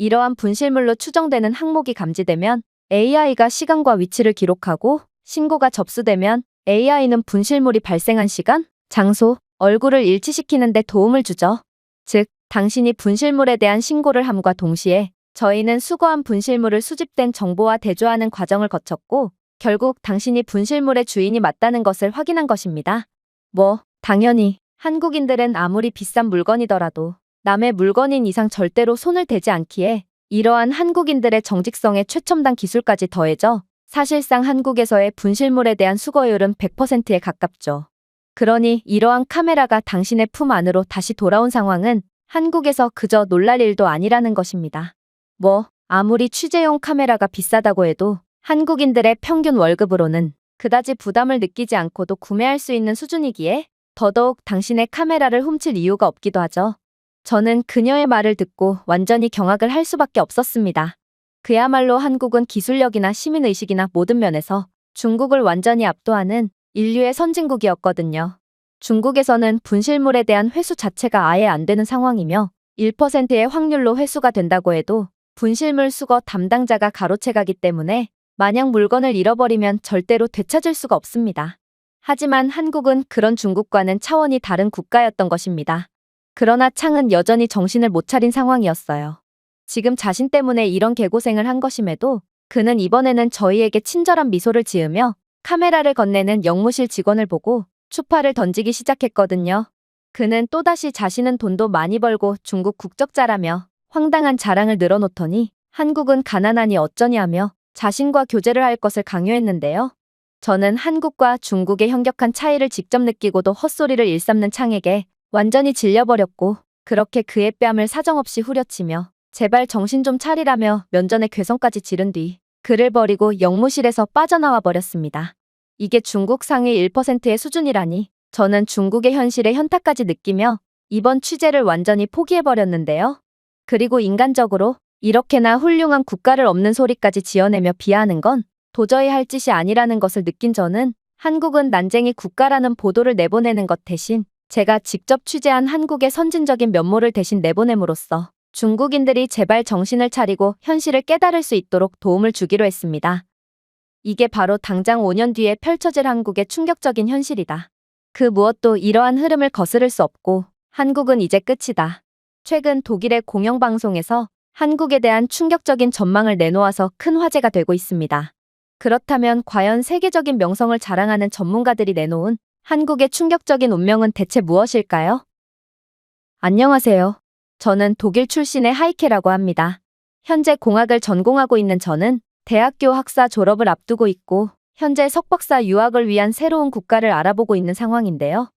이러한 분실물로 추정되는 항목이 감지되면 AI가 시간과 위치를 기록하고 신고가 접수되면 AI는 분실물이 발생한 시간, 장소, 얼굴을 일치시키는 데 도움을 주죠. 즉, 당신이 분실물에 대한 신고를 함과 동시에 저희는 수거한 분실물을 수집된 정보와 대조하는 과정을 거쳤고 결국 당신이 분실물의 주인이 맞다는 것을 확인한 것입니다. 당연히 한국인들은 아무리 비싼 물건이더라도 남의 물건인 이상 절대로 손을 대지 않기에 이러한 한국인들의 정직성에 최첨단 기술까지 더해져 사실상 한국에서의 분실물에 대한 수거율은 100%에 가깝죠. 그러니 이러한 카메라가 당신의 품 안으로 다시 돌아온 상황은 한국에서 그저 놀랄 일도 아니라는 것입니다. 아무리 취재용 카메라가 비싸다고 해도 한국인들의 평균 월급으로는 그다지 부담을 느끼지 않고도 구매할 수 있는 수준이기에 더더욱 당신의 카메라를 훔칠 이유가 없기도 하죠. 저는 그녀의 말을 듣고 완전히 경악을 할 수밖에 없었습니다. 그야말로 한국은 기술력이나 시민의식이나 모든 면에서 중국을 완전히 압도하는 인류의 선진국이었거든요. 중국에서는 분실물에 대한 회수 자체가 아예 안 되는 상황이며 1%의 확률로 회수가 된다고 해도 분실물 수거 담당자가 가로채 가기 때문에 만약 물건을 잃어버리면 절대로 되찾을 수가 없습니다. 하지만 한국은 그런 중국과는 차원이 다른 국가였던 것입니다. 그러나 창은 여전히 정신을 못 차린 상황이었어요. 지금 자신 때문에 이런 개고생을 한 것임에도 그는 이번에는 저희에게 친절한 미소를 지으며 카메라를 건네는 영무실 직원을 보고 추파를 던지기 시작했거든요. 그는 또다시 자신은 돈도 많이 벌고 중국 국적자라며 황당한 자랑을 늘어놓더니 한국은 가난하니 어쩌니 하며 자신과 교제를 할 것을 강요했는데요. 저는 한국과 중국의 현격한 차이를 직접 느끼고도 헛소리를 일삼는 창에게 완전히 질려버렸고 그렇게 그의 뺨을 사정없이 후려치며 제발 정신 좀 차리라며 면전에 괴성까지 지른 뒤 글을 버리고 영무실에서 빠져나와 버렸습니다. 이게 중국 상위 1%의 수준이라니 저는 중국의 현실의 현타까지 느끼며 이번 취재를 완전히 포기해버렸는데요. 그리고 인간적으로 이렇게나 훌륭한 국가를 없는 소리까지 지어내며 비하하는 건 도저히 할 짓이 아니라는 것을 느낀 저는 한국은 난쟁이 국가라는 보도를 내보내는 것 대신 제가 직접 취재한 한국의 선진적인 면모를 대신 내보냄으로써 중국인들이 제발 정신을 차리고 현실을 깨달을 수 있도록 도움을 주기로 했습니다. 이게 바로 당장 5년 뒤에 펼쳐질 한국의 충격적인 현실이다. 그 무엇도 이러한 흐름을 거스를 수 없고 한국은 이제 끝이다. 최근 독일의 공영방송에서 한국에 대한 충격적인 전망을 내놓아서 큰 화제가 되고 있습니다. 그렇다면 과연 세계적인 명성을 자랑하는 전문가들이 내놓은 한국의 충격적인 운명은 대체 무엇일까요? 안녕하세요. 저는 독일 출신의 하이케라고 합니다. 현재 공학을 전공하고 있는 저는 대학교 학사 졸업을 앞두고 있고 현재 석박사 유학을 위한 새로운 국가를 알아보고 있는 상황인데요.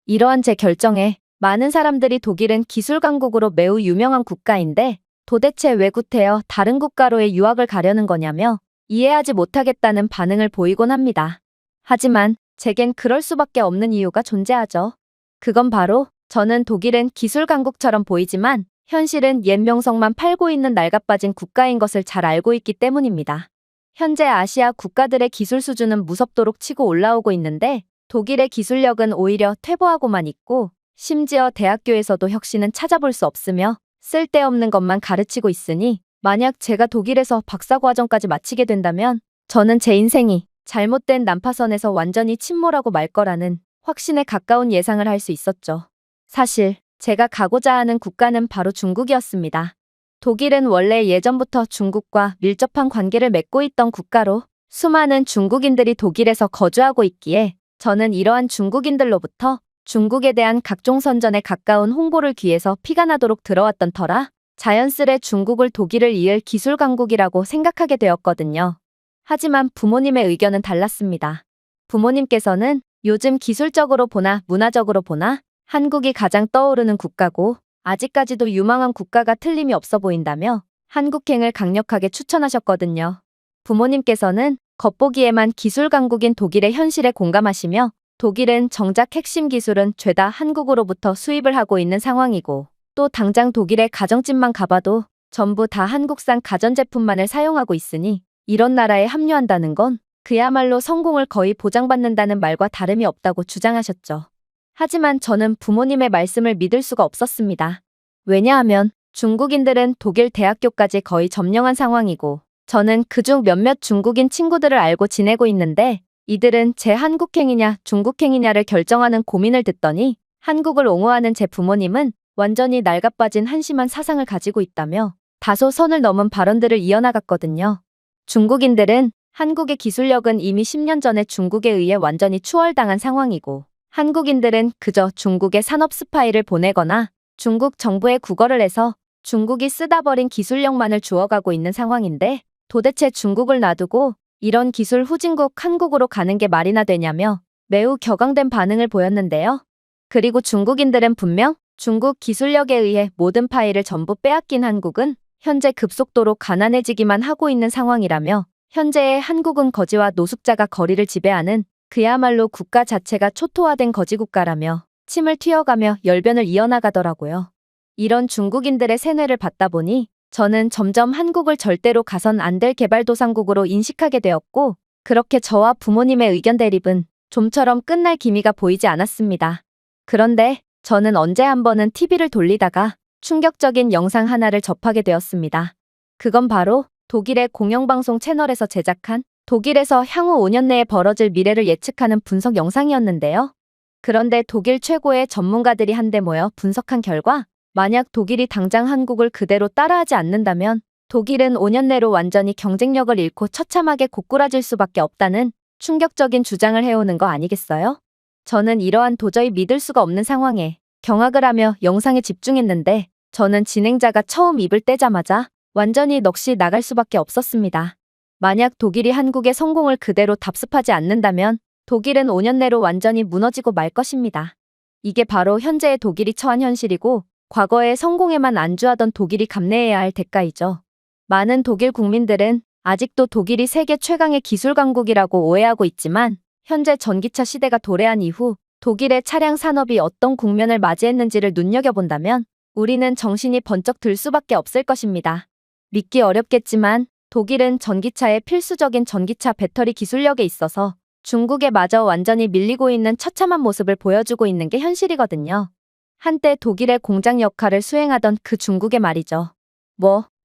이러한 제 결정에 많은 사람들이 독일은 기술 강국으로 매우 유명한 국가인데 도대체 왜 구태여 다른 국가로의 유학을 가려는 거냐며 이해하지 못하겠다는 반응을 보이곤 합니다. 하지만 제겐 그럴 수밖에 없는 이유가 존재하죠. 그건 바로 저는 독일은 기술 강국처럼 보이지만 현실은 옛 명성만 팔고 있는 낡아빠진 국가인 것을 잘 알고 있기 때문입니다. 현재 아시아 국가들의 기술 수준은 무섭도록 치고 올라오고 있는데 독일의 기술력은 오히려 퇴보하고만 있고 심지어 대학교에서도 혁신은 찾아볼 수 없으며 쓸데없는 것만 가르치고 있으니 만약 제가 독일에서 박사과정까지 마치게 된다면 저는 제 인생이 잘못된 난파선에서 완전히 침몰하고 말 거라는 확신에 가까운 예상을 할 수 있었죠. 사실 제가 가고자 하는 국가는 바로 중국이었습니다. 독일은 원래 예전부터 중국과 밀접한 관계를 맺고 있던 국가로 수많은 중국인들이 독일에서 거주하고 있기에 저는 이러한 중국인들로부터 중국에 대한 각종 선전에 가까운 홍보를 귀해서 피가 나도록 들어왔던 터라 자연스레 중국을 독일을 이을 기술 강국이라고 생각하게 되었거든요. 하지만 부모님의 의견은 달랐습니다. 부모님께서는 요즘 기술적으로 보나 문화적으로 보나 한국이 가장 떠오르는 국가고 아직까지도 유망한 국가가 틀림이 없어 보인다며 한국행을 강력하게 추천하셨거든요. 부모님께서는 겉보기에만 기술 강국인 독일의 현실에 공감하시며 독일은 정작 핵심 기술은 죄다 한국으로부터 수입을 하고 있는 상황이고 또 당장 독일의 가정집만 가봐도 전부 다 한국산 가전제품만을 사용하고 있으니 이런 나라에 합류한다는 건 그야말로 성공을 거의 보장받는다는 말과 다름이 없다고 주장하셨죠. 하지만 저는 부모님의 말씀을 믿을 수가 없었습니다. 왜냐하면 중국인들은 독일 대학교까지 거의 점령한 상황이고 저는 그중 몇몇 중국인 친구들을 알고 지내고 있는데 이들은 제 한국행이냐 중국행이냐를 결정하는 고민을 듣더니 한국을 옹호하는 제 부모님은 완전히 낡아빠진 한심한 사상을 가지고 있다며 다소 선을 넘은 발언들을 이어나갔거든요. 중국인들은 한국의 기술력은 이미 10년 전에 중국에 의해 완전히 추월당한 상황이고 한국인들은 그저 중국의 산업 스파이를 보내거나 중국 정부에 구걸을 해서 중국이 쓰다 버린 기술력만을 주워가고 있는 상황인데 도대체 중국을 놔두고 이런 기술 후진국 한국으로 가는 게 말이나 되냐며 매우 격앙된 반응을 보였는데요. 그리고 중국인들은 분명 중국 기술력에 의해 모든 파일을 전부 빼앗긴 한국은 현재 급속도로 가난해지기만 하고 있는 상황이라며 현재의 한국은 거지와 노숙자가 거리를 지배하는 그야말로 국가 자체가 초토화된 거지국가라며 침을 튀어가며 열변을 이어나가더라고요. 이런 중국인들의 세뇌를 받다 보니 저는 점점 한국을 절대로 가선 안 될 개발도상국으로 인식하게 되었고 그렇게 저와 부모님의 의견 대립은 좀처럼 끝날 기미가 보이지 않았습니다. 그런데 저는 언제 한 번은 TV를 돌리다가 충격적인 영상 하나를 접하게 되었습니다. 그건 바로 독일의 공영방송 채널에서 제작한 독일에서 향후 5년 내에 벌어질 미래를 예측하는 분석 영상이었는데요. 그런데 독일 최고의 전문가들이 한데 모여 분석한 결과 만약 독일이 당장 한국을 그대로 따라하지 않는다면 독일은 5년 내로 완전히 경쟁력을 잃고 처참하게 고꾸라질 수밖에 없다는 충격적인 주장을 해오는 거 아니겠어요? 저는 이러한 도저히 믿을 수가 없는 상황에 경악을 하며 영상에 집중했는데 저는 진행자가 처음 입을 떼자마자 완전히 넋이 나갈 수밖에 없었습니다. 만약 독일이 한국의 성공을 그대로 답습하지 않는다면 독일은 5년 내로 완전히 무너지고 말 것입니다. 이게 바로 현재의 독일이 처한 현실이고 과거의 성공에만 안주하던 독일이 감내해야 할 대가이죠. 많은 독일 국민들은 아직도 독일이 세계 최강의 기술 강국이라고 오해하고 있지만 현재 전기차 시대가 도래한 이후 독일의 차량 산업이 어떤 국면을 맞이했는지를 눈여겨본다면 우리는 정신이 번쩍 들 수밖에 없을 것입니다. 믿기 어렵겠지만 독일은 전기차의 필수적인 전기차 배터리 기술력에 있어서 중국에 마저 완전히 밀리고 있는 처참한 모습을 보여주고 있는 게 현실이거든요. 한때 독일의 공장 역할을 수행하던 그 중국의 말이죠.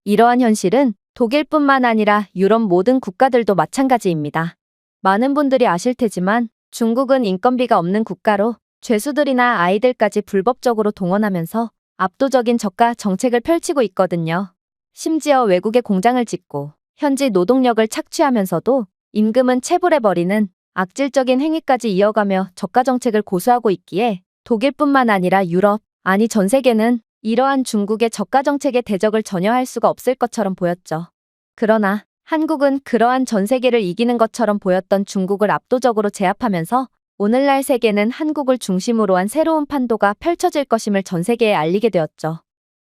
이러한 현실은 독일뿐만 아니라 유럽 모든 국가들도 마찬가지입니다. 많은 분들이 아실 테지만 중국은 인건비가 없는 국가로 죄수들이나 아이들까지 불법적으로 동원하면서 압도적인 저가 정책을 펼치고 있거든요. 심지어 외국에 공장을 짓고 현지 노동력을 착취하면서도 임금은 체불해버리는 악질적인 행위까지 이어가며 저가 정책을 고수하고 있기에 독일뿐만 아니라 유럽, 아니 전 세계는 이러한 중국의 저가 정책의 대적을 전혀 할 수가 없을 것처럼 보였죠. 그러나 한국은 그러한 전 세계를 이기는 것처럼 보였던 중국을 압도적으로 제압하면서 오늘날 세계는 한국을 중심으로 한 새로운 판도가 펼쳐질 것임을 전 세계에 알리게 되었죠.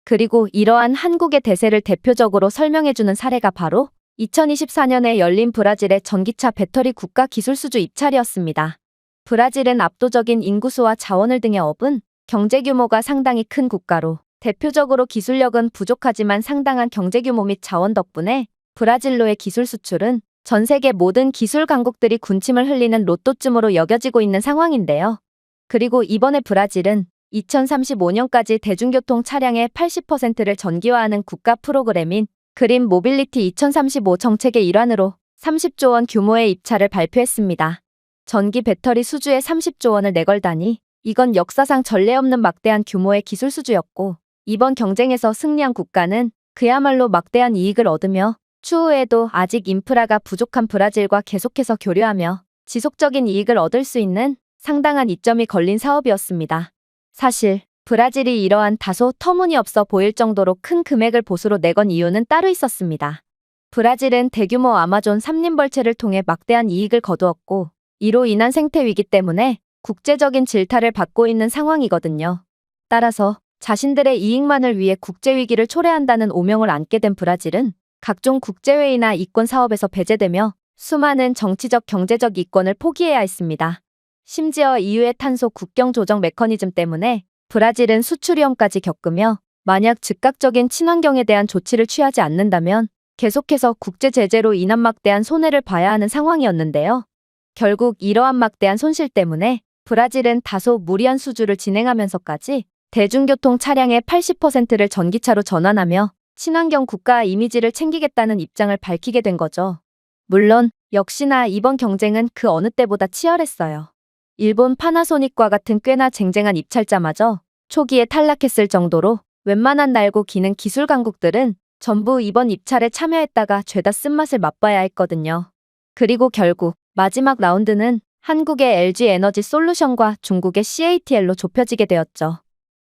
그리고 이러한 한국의 대세를 대표적으로 설명해주는 사례가 바로 2024년에 열린 브라질의 전기차 배터리 국가 기술수주 입찰이었습니다. 브라질은 압도적인 인구수와 자원을 등에 업은 경제 규모가 상당히 큰 국가로 대표적으로 기술력은 부족하지만 상당한 경제 규모 및 자원 덕분에 브라질로의 기술 수출은 전 세계 모든 기술 강국들이 군침을 흘리는 로또쯤으로 여겨지고 있는 상황인데요. 그리고 이번에 브라질은 2035년까지 대중교통 차량의 80%를 전기화하는 국가 프로그램인 그린 모빌리티 2035 정책의 일환으로 30조 원 규모의 입찰을 발표했습니다. 전기 배터리 수주에 30조 원을 내걸다니 이건 역사상 전례 없는 막대한 규모의 기술 수주였고 이번 경쟁에서 승리한 국가는 그야말로 막대한 이익을 얻으며 추후에도 아직 인프라가 부족한 브라질과 계속해서 교류하며 지속적인 이익을 얻을 수 있는 상당한 이점이 걸린 사업이었습니다. 사실 브라질이 이러한 다소 터무니없어 보일 정도로 큰 금액을 보수로 내건 이유는 따로 있었습니다. 브라질은 대규모 아마존 삼림벌채를 통해 막대한 이익을 거두었고 이로 인한 생태 위기 때문에 국제적인 질타를 받고 있는 상황이거든요. 따라서 자신들의 이익만을 위해 국제위기를 초래한다는 오명을 안게 된 브라질은 각종 국제회의나 이권 사업에서 배제되며 수많은 정치적 경제적 이권을 포기해야 했습니다. 심지어 EU의 탄소 국경 조정 메커니즘 때문에 브라질은 수출 위험까지 겪으며 만약 즉각적인 친환경에 대한 조치를 취하지 않는다면 계속해서 국제 제재로 인한 막대한 손해를 봐야 하는 상황이었는데요. 결국 이러한 막대한 손실 때문에 브라질은 다소 무리한 수주를 진행하면서까지 대중교통 차량의 80%를 전기차로 전환하며 친환경 국가 이미지를 챙기겠다는 입장을 밝히게 된 거죠. 물론 역시나 이번 경쟁은 그 어느 때보다 치열했어요. 일본 파나소닉과 같은 꽤나 쟁쟁한 입찰자마저 초기에 탈락했을 정도로 웬만한 날고 기는 기술 강국들은 전부 이번 입찰에 참여했다가 죄다 쓴맛을 맛봐야 했거든요. 그리고 결국 마지막 라운드는 한국의 LG 에너지 솔루션과 중국의 CATL로 좁혀지게 되었죠.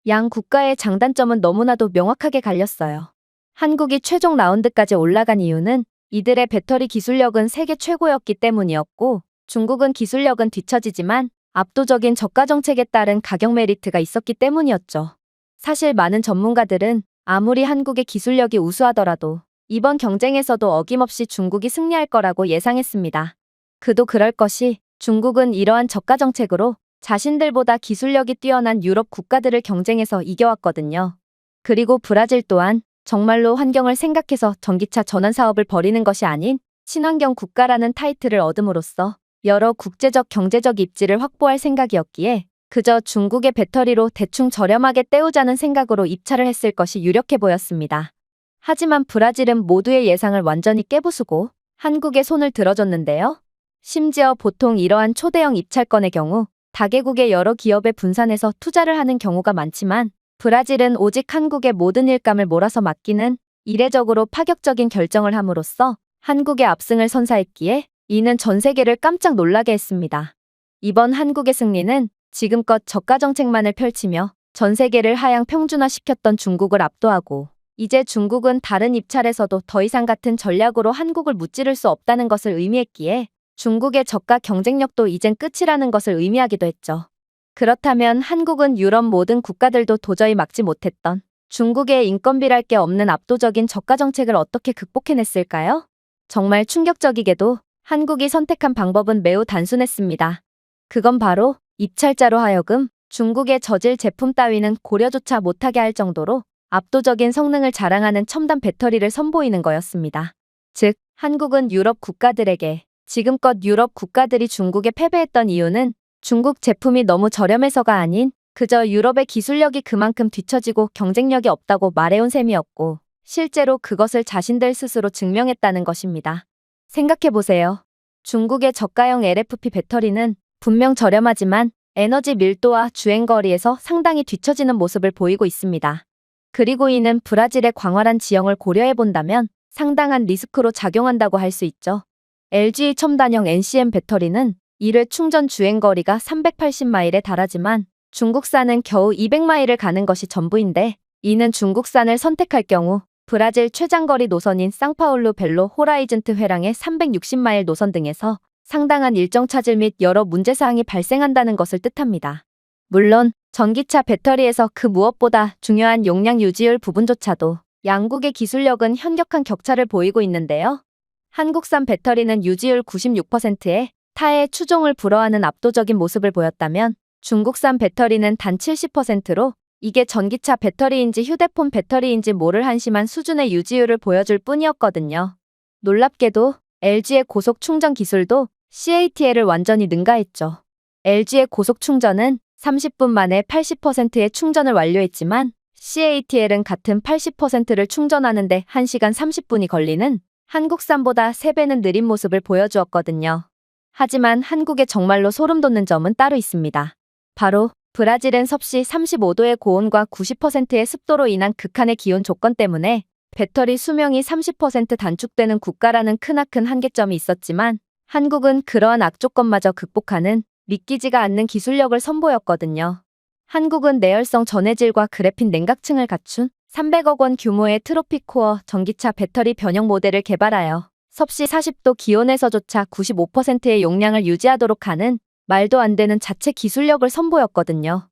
양 국가의 장단점은 너무나도 명확하게 갈렸어요. 한국이 최종 라운드까지 올라간 이유는 이들의 배터리 기술력은 세계 최고였기 때문이었고 중국은 기술력은 뒤처지지만 압도적인 저가 정책에 따른 가격 메리트가 있었기 때문이었죠. 사실 많은 전문가들은 아무리 한국의 기술력이 우수하더라도 이번 경쟁에서도 어김없이 중국이 승리할 거라고 예상했습니다. 그도 그럴 것이 중국은 이러한 저가 정책으로 자신들보다 기술력이 뛰어난 유럽 국가들을 경쟁해서 이겨왔거든요. 그리고 브라질 또한 정말로 환경을 생각해서 전기차 전환 사업을 벌이는 것이 아닌 친환경 국가라는 타이틀을 얻음으로써 여러 국제적 경제적 입지를 확보할 생각이었기에 그저 중국의 배터리로 대충 저렴하게 때우자는 생각으로 입찰을 했을 것이 유력해 보였습니다. 하지만 브라질은 모두의 예상을 완전히 깨부수고 한국에 손을 들어줬는데요. 심지어 보통 이러한 초대형 입찰건의 경우 다개국의 여러 기업에 분산해서 투자를 하는 경우가 많지만 브라질은 오직 한국의 모든 일감을 몰아서 맡기는 이례적으로 파격적인 결정을 함으로써 한국의 압승을 선사했기에 이는 전 세계를 깜짝 놀라게 했습니다. 이번 한국의 승리는 지금껏 저가 정책만을 펼치며 전 세계를 하향 평준화시켰던 중국을 압도하고 이제 중국은 다른 입찰에서도 더 이상 같은 전략으로 한국을 무찌를 수 없다는 것을 의미했기에 중국의 저가 경쟁력도 이젠 끝이라는 것을 의미하기도 했죠. 그렇다면 한국은 유럽 모든 국가들도 도저히 막지 못했던 중국의 인건비랄 게 없는 압도적인 저가 정책을 어떻게 극복해냈을까요? 정말 충격적이게도 한국이 선택한 방법은 매우 단순했습니다. 그건 바로 입찰자로 하여금 중국의 저질 제품 따위는 고려조차 못하게 할 정도로 압도적인 성능을 자랑하는 첨단 배터리를 선보이는 거였습니다. 즉, 한국은 유럽 국가들에게 지금껏 유럽 국가들이 중국에 패배했던 이유는 중국 제품이 너무 저렴해서가 아닌 그저 유럽의 기술력이 그만큼 뒤처지고 경쟁력이 없다고 말해온 셈이었고 실제로 그것을 자신들 스스로 증명했다는 것입니다. 생각해보세요. 중국의 저가형 LFP 배터리는 분명 저렴하지만 에너지 밀도와 주행거리에서 상당히 뒤처지는 모습을 보이고 있습니다. 그리고 이는 브라질의 광활한 지형을 고려해본다면 상당한 리스크로 작용한다고 할 수 있죠. LG 첨단형 NCM 배터리는 1회 충전 주행거리가 380마일에 달하지만 중국산은 겨우 200마일을 가는 것이 전부인데 이는 중국산을 선택할 경우 브라질 최장거리 노선인 상파울루 벨로 호라이즌트 회랑의 360마일 노선 등에서 상당한 일정 차질 및 여러 문제사항이 발생한다는 것을 뜻합니다. 물론 전기차 배터리에서 그 무엇보다 중요한 용량 유지율 부분조차도 양국의 기술력은 현격한 격차를 보이고 있는데요. 한국산 배터리는 유지율 96%에 타의 추종을 불허하는 압도적인 모습을 보였다면 중국산 배터리는 단 70%로 이게 전기차 배터리인지 휴대폰 배터리인지 모를 한심한 수준의 유지율을 보여줄 뿐이었거든요. 놀랍게도 LG의 고속 충전 기술도 CATL을 완전히 능가했죠. LG의 고속 충전은 30분 만에 80%의 충전을 완료했지만 CATL은 같은 80%를 충전하는데 1시간 30분이 걸리는 한국산보다 3배는 느린 모습을 보여주었거든요. 하지만 한국에 정말로 소름 돋는 점은 따로 있습니다. 바로 브라질은 섭씨 35도의 고온과 90%의 습도로 인한 극한의 기온 조건 때문에 배터리 수명이 30% 단축되는 국가라는 크나큰 한계점이 있었지만 한국은 그러한 악조건마저 극복하는 믿기지가 않는 기술력을 선보였거든요. 한국은 내열성 전해질과 그래핀 냉각층을 갖춘 300억 원 규모의 트로피코어 전기차 배터리 변형 모델을 개발하여 섭씨 40도 기온에서조차 95%의 용량을 유지하도록 하는 말도 안 되는 자체 기술력을 선보였거든요.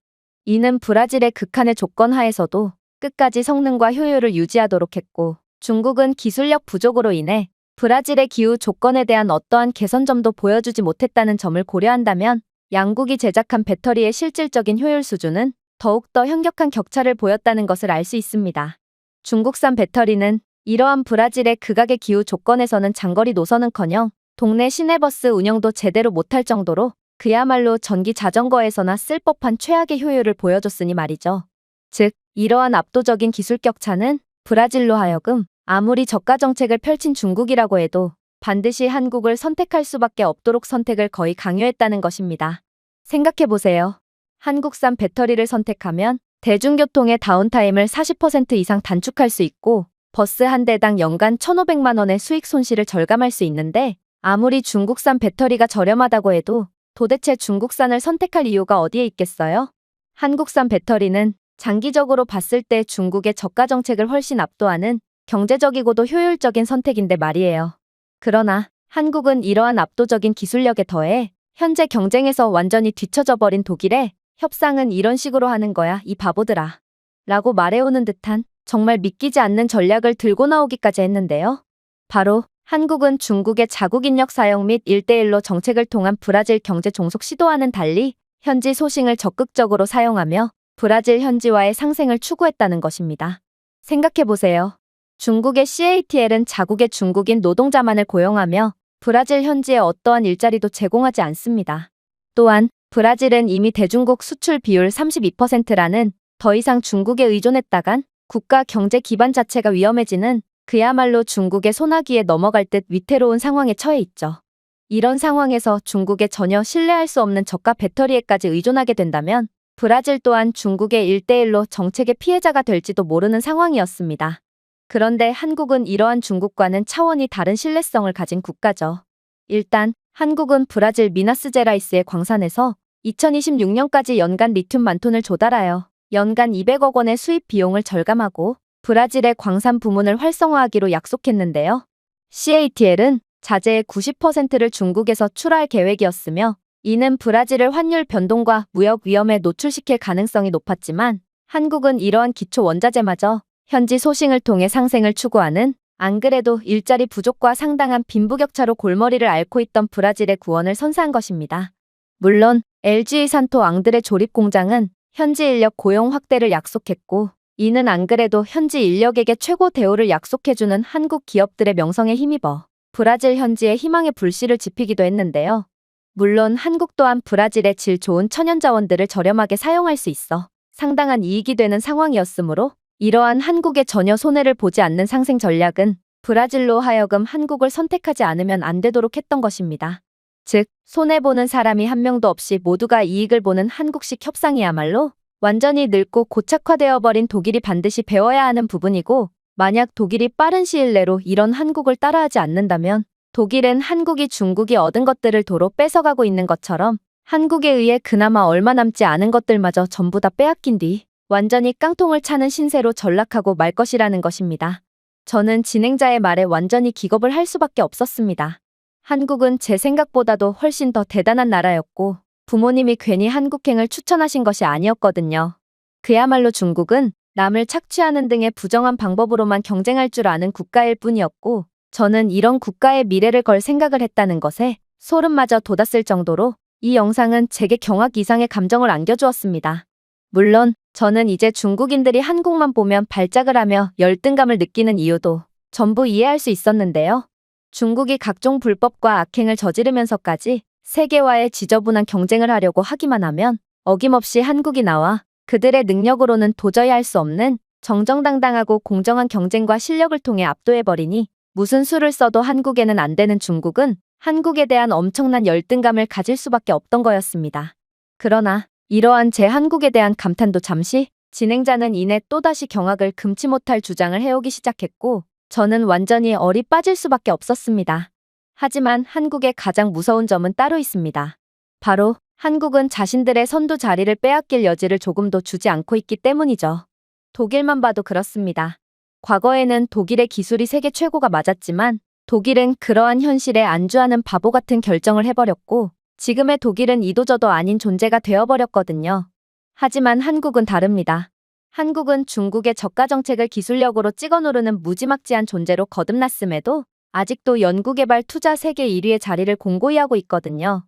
이는 브라질의 극한의 조건 하에서도 끝까지 성능과 효율을 유지하도록 했고 중국은 기술력 부족으로 인해 브라질의 기후 조건에 대한 어떠한 개선점도 보여주지 못했다는 점을 고려한다면 양국이 제작한 배터리의 실질적인 효율 수준은 더욱더 현격한 격차를 보였다는 것을 알 수 있습니다. 중국산 배터리는 이러한 브라질의 극악의 기후 조건에서는 장거리 노선은커녕 동네 시내버스 운영도 제대로 못할 정도로 그야말로 전기 자전거에서나 쓸 법한 최악의 효율을 보여줬으니 말이죠. 즉, 이러한 압도적인 기술 격차는 브라질로 하여금 아무리 저가 정책을 펼친 중국이라고 해도 반드시 한국을 선택할 수밖에 없도록 선택을 거의 강요했다는 것입니다. 생각해보세요. 한국산 배터리를 선택하면 대중교통의 다운타임을 40% 이상 단축할 수 있고 버스 한 대당 연간 1,500만 원의 수익 손실을 절감할 수 있는데 아무리 중국산 배터리가 저렴하다고 해도 도대체 중국산을 선택할 이유가 어디에 있겠어요? 한국산 배터리는 장기적으로 봤을 때 중국의 저가 정책을 훨씬 압도하는 경제적이고도 효율적인 선택인데 말이에요. 그러나 한국은 이러한 압도적인 기술력에 더해 현재 경쟁에서 완전히 뒤처져 버린 독일에 협상은 이런 식으로 하는 거야, 이 바보들아. 라고 말해오는 듯한 정말 믿기지 않는 전략을 들고 나오기까지 했는데요. 바로 한국은 중국의 자국 인력 사용 및 1대1로 정책을 통한 브라질 경제 종속 시도와는 달리 현지 소싱을 적극적으로 사용하며 브라질 현지화의 상생을 추구했다는 것입니다. 생각해보세요. 중국의 CATL은 자국의 중국인 노동자만을 고용하며 브라질 현지에 어떠한 일자리도 제공하지 않습니다. 또한 브라질은 이미 대중국 수출 비율 32%라는 더 이상 중국에 의존했다간 국가 경제 기반 자체가 위험해지는 그야말로 중국의 소나기에 넘어갈 듯 위태로운 상황에 처해 있죠. 이런 상황에서 중국에 전혀 신뢰할 수 없는 저가 배터리에까지 의존하게 된다면 브라질 또한 중국의 1대1로 정책의 피해자가 될지도 모르는 상황이었습니다. 그런데 한국은 이러한 중국과는 차원이 다른 신뢰성을 가진 국가죠. 일단 한국은 브라질 미나스제라이스의 광산에서 2026년까지 연간 리튬 만톤을 조달하여 연간 200억 원의 수입 비용을 절감하고 브라질의 광산 부문을 활성화하기로 약속했는데요. CATL은 자재의 90%를 중국에서 출하할 계획이었으며 이는 브라질을 환율 변동과 무역 위험에 노출시킬 가능성이 높았지만 한국은 이러한 기초 원자재마저 현지 소싱을 통해 상생을 추구하는 안 그래도 일자리 부족과 상당한 빈부격차로 골머리를 앓고 있던 브라질의 구원을 선사한 것입니다. 물론 LG 산토 앙드레 조립 공장은 현지 인력 고용 확대를 약속했고, 이는 안 그래도 현지 인력에게 최고 대우를 약속해주는 한국 기업들의 명성에 힘입어 브라질 현지의 희망의 불씨를 지피기도 했는데요. 물론 한국 또한 브라질의 질 좋은 천연 자원들을 저렴하게 사용할 수 있어 상당한 이익이 되는 상황이었으므로, 이러한 한국에 전혀 손해를 보지 않는 상생 전략은 브라질로 하여금 한국을 선택하지 않으면 안 되도록 했던 것입니다. 즉, 손해보는 사람이 한 명도 없이 모두가 이익을 보는 한국식 협상이야말로 완전히 늙고 고착화되어 버린 독일이 반드시 배워야 하는 부분이고, 만약 독일이 빠른 시일 내로 이런 한국을 따라하지 않는다면 독일은 한국이 중국이 얻은 것들을 도로 뺏어가고 있는 것처럼 한국에 의해 그나마 얼마 남지 않은 것들마저 전부 다 빼앗긴 뒤 완전히 깡통을 차는 신세로 전락하고 말 것이라는 것입니다. 저는 진행자의 말에 완전히 기겁을 할 수밖에 없었습니다. 한국은 제 생각보다도 훨씬 더 대단한 나라였고, 부모님이 괜히 한국행을 추천하신 것이 아니었거든요. 그야말로 중국은 남을 착취하는 등의 부정한 방법으로만 경쟁할 줄 아는 국가일 뿐이었고, 저는 이런 국가의 미래를 걸 생각을 했다는 것에 소름마저 돋았을 정도로 이 영상은 제게 경악 이상의 감정을 안겨주었습니다. 물론 저는 이제 중국인들이 한국만 보면 발작을 하며 열등감을 느끼는 이유도 전부 이해할 수 있었는데요. 중국이 각종 불법과 악행을 저지르면서까지 세계와의 지저분한 경쟁을 하려고 하기만 하면 어김없이 한국이 나와 그들의 능력으로는 도저히 할 수 없는 정정당당하고 공정한 경쟁과 실력을 통해 압도해버리니, 무슨 수를 써도 한국에는 안 되는 중국은 한국에 대한 엄청난 열등감을 가질 수밖에 없던 거였습니다. 그러나 이러한 제 한국에 대한 감탄도 잠시, 진행자는 이내 또다시 경악을 금치 못할 주장을 해오기 시작했고, 저는 완전히 얼이 빠질 수밖에 없었습니다. 하지만 한국의 가장 무서운 점은 따로 있습니다. 바로 한국은 자신들의 선두 자리를 빼앗길 여지를 조금도 주지 않고 있기 때문이죠. 독일만 봐도 그렇습니다. 과거에는 독일의 기술이 세계 최고가 맞았지만 독일은 그러한 현실에 안주하는 바보 같은 결정을 해버렸고, 지금의 독일은 이도저도 아닌 존재가 되어버렸거든요. 하지만 한국은 다릅니다. 한국은 중국의 저가 정책을 기술력으로 찍어 누르는 무지막지한 존재로 거듭났음에도 아직도 연구개발 투자 세계 1위의 자리를 공고히 하고 있거든요.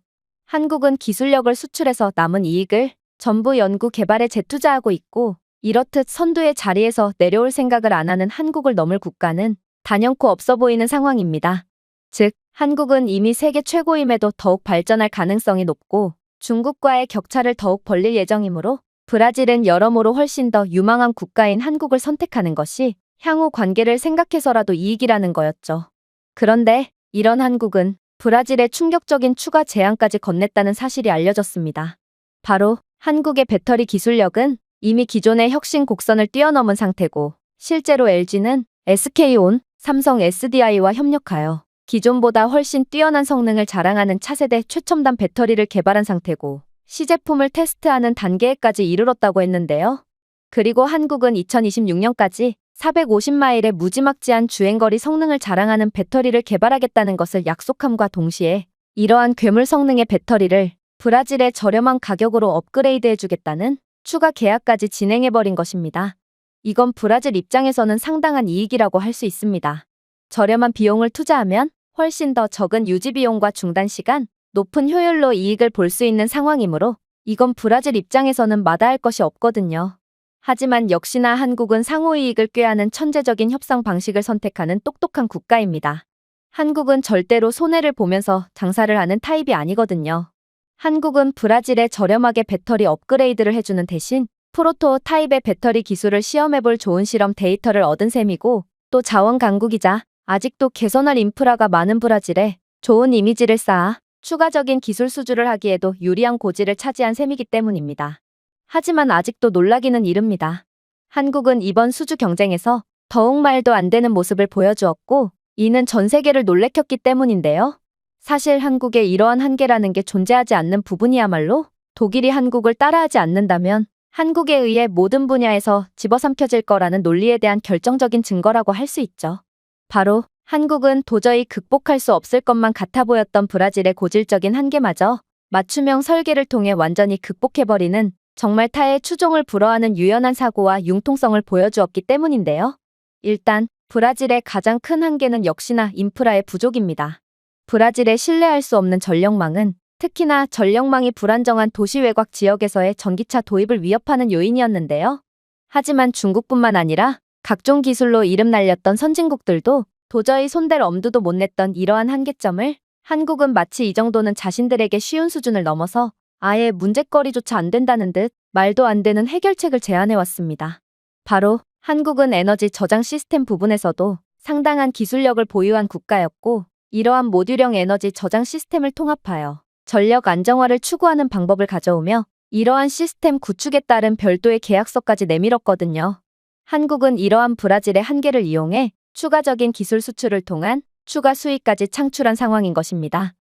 한국은 기술력을 수출해서 남은 이익을 전부 연구 개발에 재투자하고 있고, 이렇듯 선두의 자리에서 내려올 생각을 안 하는 한국을 넘을 국가는 단연코 없어 보이는 상황입니다. 즉, 한국은 이미 세계 최고임에도 더욱 발전할 가능성이 높고 중국과의 격차를 더욱 벌릴 예정이므로, 브라질은 여러모로 훨씬 더 유망한 국가인 한국을 선택하는 것이 향후 관계를 생각해서라도 이익이라는 거였죠. 그런데 이런 한국은 브라질의 충격적인 추가 제한까지 건넸다는 사실이 알려졌습니다. 바로 한국의 배터리 기술력은 이미 기존의 혁신 곡선을 뛰어넘은 상태고, 실제로 LG는 SK온, 삼성 SDI와 협력하여 기존보다 훨씬 뛰어난 성능을 자랑하는 차세대 최첨단 배터리를 개발한 상태고, 시제품을 테스트하는 단계에까지 이르렀다고 했는데요. 그리고 한국은 2026년까지 450마일의 무지막지한 주행거리 성능을 자랑하는 배터리를 개발하겠다는 것을 약속함과 동시에 이러한 괴물 성능의 배터리를 브라질의 저렴한 가격으로 업그레이드해주겠다는 추가 계약까지 진행해버린 것입니다. 이건 브라질 입장에서는 상당한 이익이라고 할 수 있습니다. 저렴한 비용을 투자하면 훨씬 더 적은 유지비용과 중단시간, 높은 효율로 이익을 볼 수 있는 상황이므로 이건 브라질 입장에서는 마다할 것이 없거든요. 하지만 역시나 한국은 상호이익을 꾀하는 천재적인 협상 방식을 선택하는 똑똑한 국가입니다. 한국은 절대로 손해를 보면서 장사를 하는 타입이 아니거든요. 한국은 브라질에 저렴하게 배터리 업그레이드를 해주는 대신 프로토 타입의 배터리 기술을 시험해볼 좋은 실험 데이터를 얻은 셈이고, 또 자원 강국이자 아직도 개선할 인프라가 많은 브라질에 좋은 이미지를 쌓아 추가적인 기술 수주를 하기에도 유리한 고지를 차지한 셈이기 때문입니다. 하지만 아직도 놀라기는 이릅니다. 한국은 이번 수주 경쟁에서 더욱 말도 안 되는 모습을 보여주었고, 이는 전 세계를 놀래켰기 때문인데요. 사실 한국에 이러한 한계라는 게 존재하지 않는 부분이야말로 독일이 한국을 따라하지 않는다면 한국에 의해 모든 분야에서 집어삼켜질 거라는 논리에 대한 결정적인 증거라고 할 수 있죠. 바로 한국은 도저히 극복할 수 없을 것만 같아 보였던 브라질의 고질적인 한계마저 맞춤형 설계를 통해 완전히 극복해버리는, 정말 타의 추종을 불허하는 유연한 사고와 융통성을 보여주었기 때문인데요. 일단 브라질의 가장 큰 한계는 역시나 인프라의 부족입니다. 브라질의 신뢰할 수 없는 전력망은 특히나 전력망이 불안정한 도시 외곽 지역에서의 전기차 도입을 위협하는 요인이었는데요. 하지만 중국뿐만 아니라 각종 기술로 이름 날렸던 선진국들도 도저히 손댈 엄두도 못 냈던 이러한 한계점을 한국은 마치 이 정도는 자신들에게 쉬운 수준을 넘어서 아예 문제거리조차 안 된다는 듯 말도 안 되는 해결책을 제안해왔습니다. 바로 한국은 에너지 저장 시스템 부분에서도 상당한 기술력을 보유한 국가였고, 이러한 모듈형 에너지 저장 시스템을 통합하여 전력 안정화를 추구하는 방법을 가져오며 이러한 시스템 구축에 따른 별도의 계약서까지 내밀었거든요. 한국은 이러한 브라질의 한계를 이용해 추가적인 기술 수출을 통한 추가 수익까지 창출한 상황인 것입니다.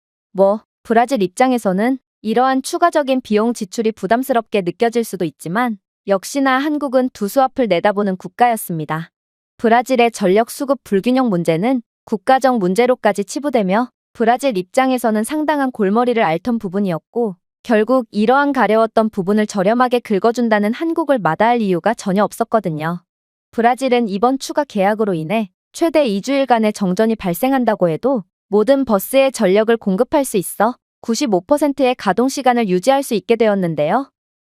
브라질 입장에서는 이러한 추가적인 비용 지출이 부담스럽게 느껴질 수도 있지만 역시나 한국은 두 수 앞을 내다보는 국가였습니다. 브라질의 전력 수급 불균형 문제는 국가적 문제로까지 치부되며 브라질 입장에서는 상당한 골머리를 앓던 부분이었고, 결국 이러한 가려웠던 부분을 저렴하게 긁어준다는 한국을 마다할 이유가 전혀 없었거든요. 브라질은 이번 추가 계약으로 인해 최대 2주일간의 정전이 발생한다고 해도 모든 버스에 전력을 공급할 수 있어 95%의 가동 시간을 유지할 수 있게 되었는데요.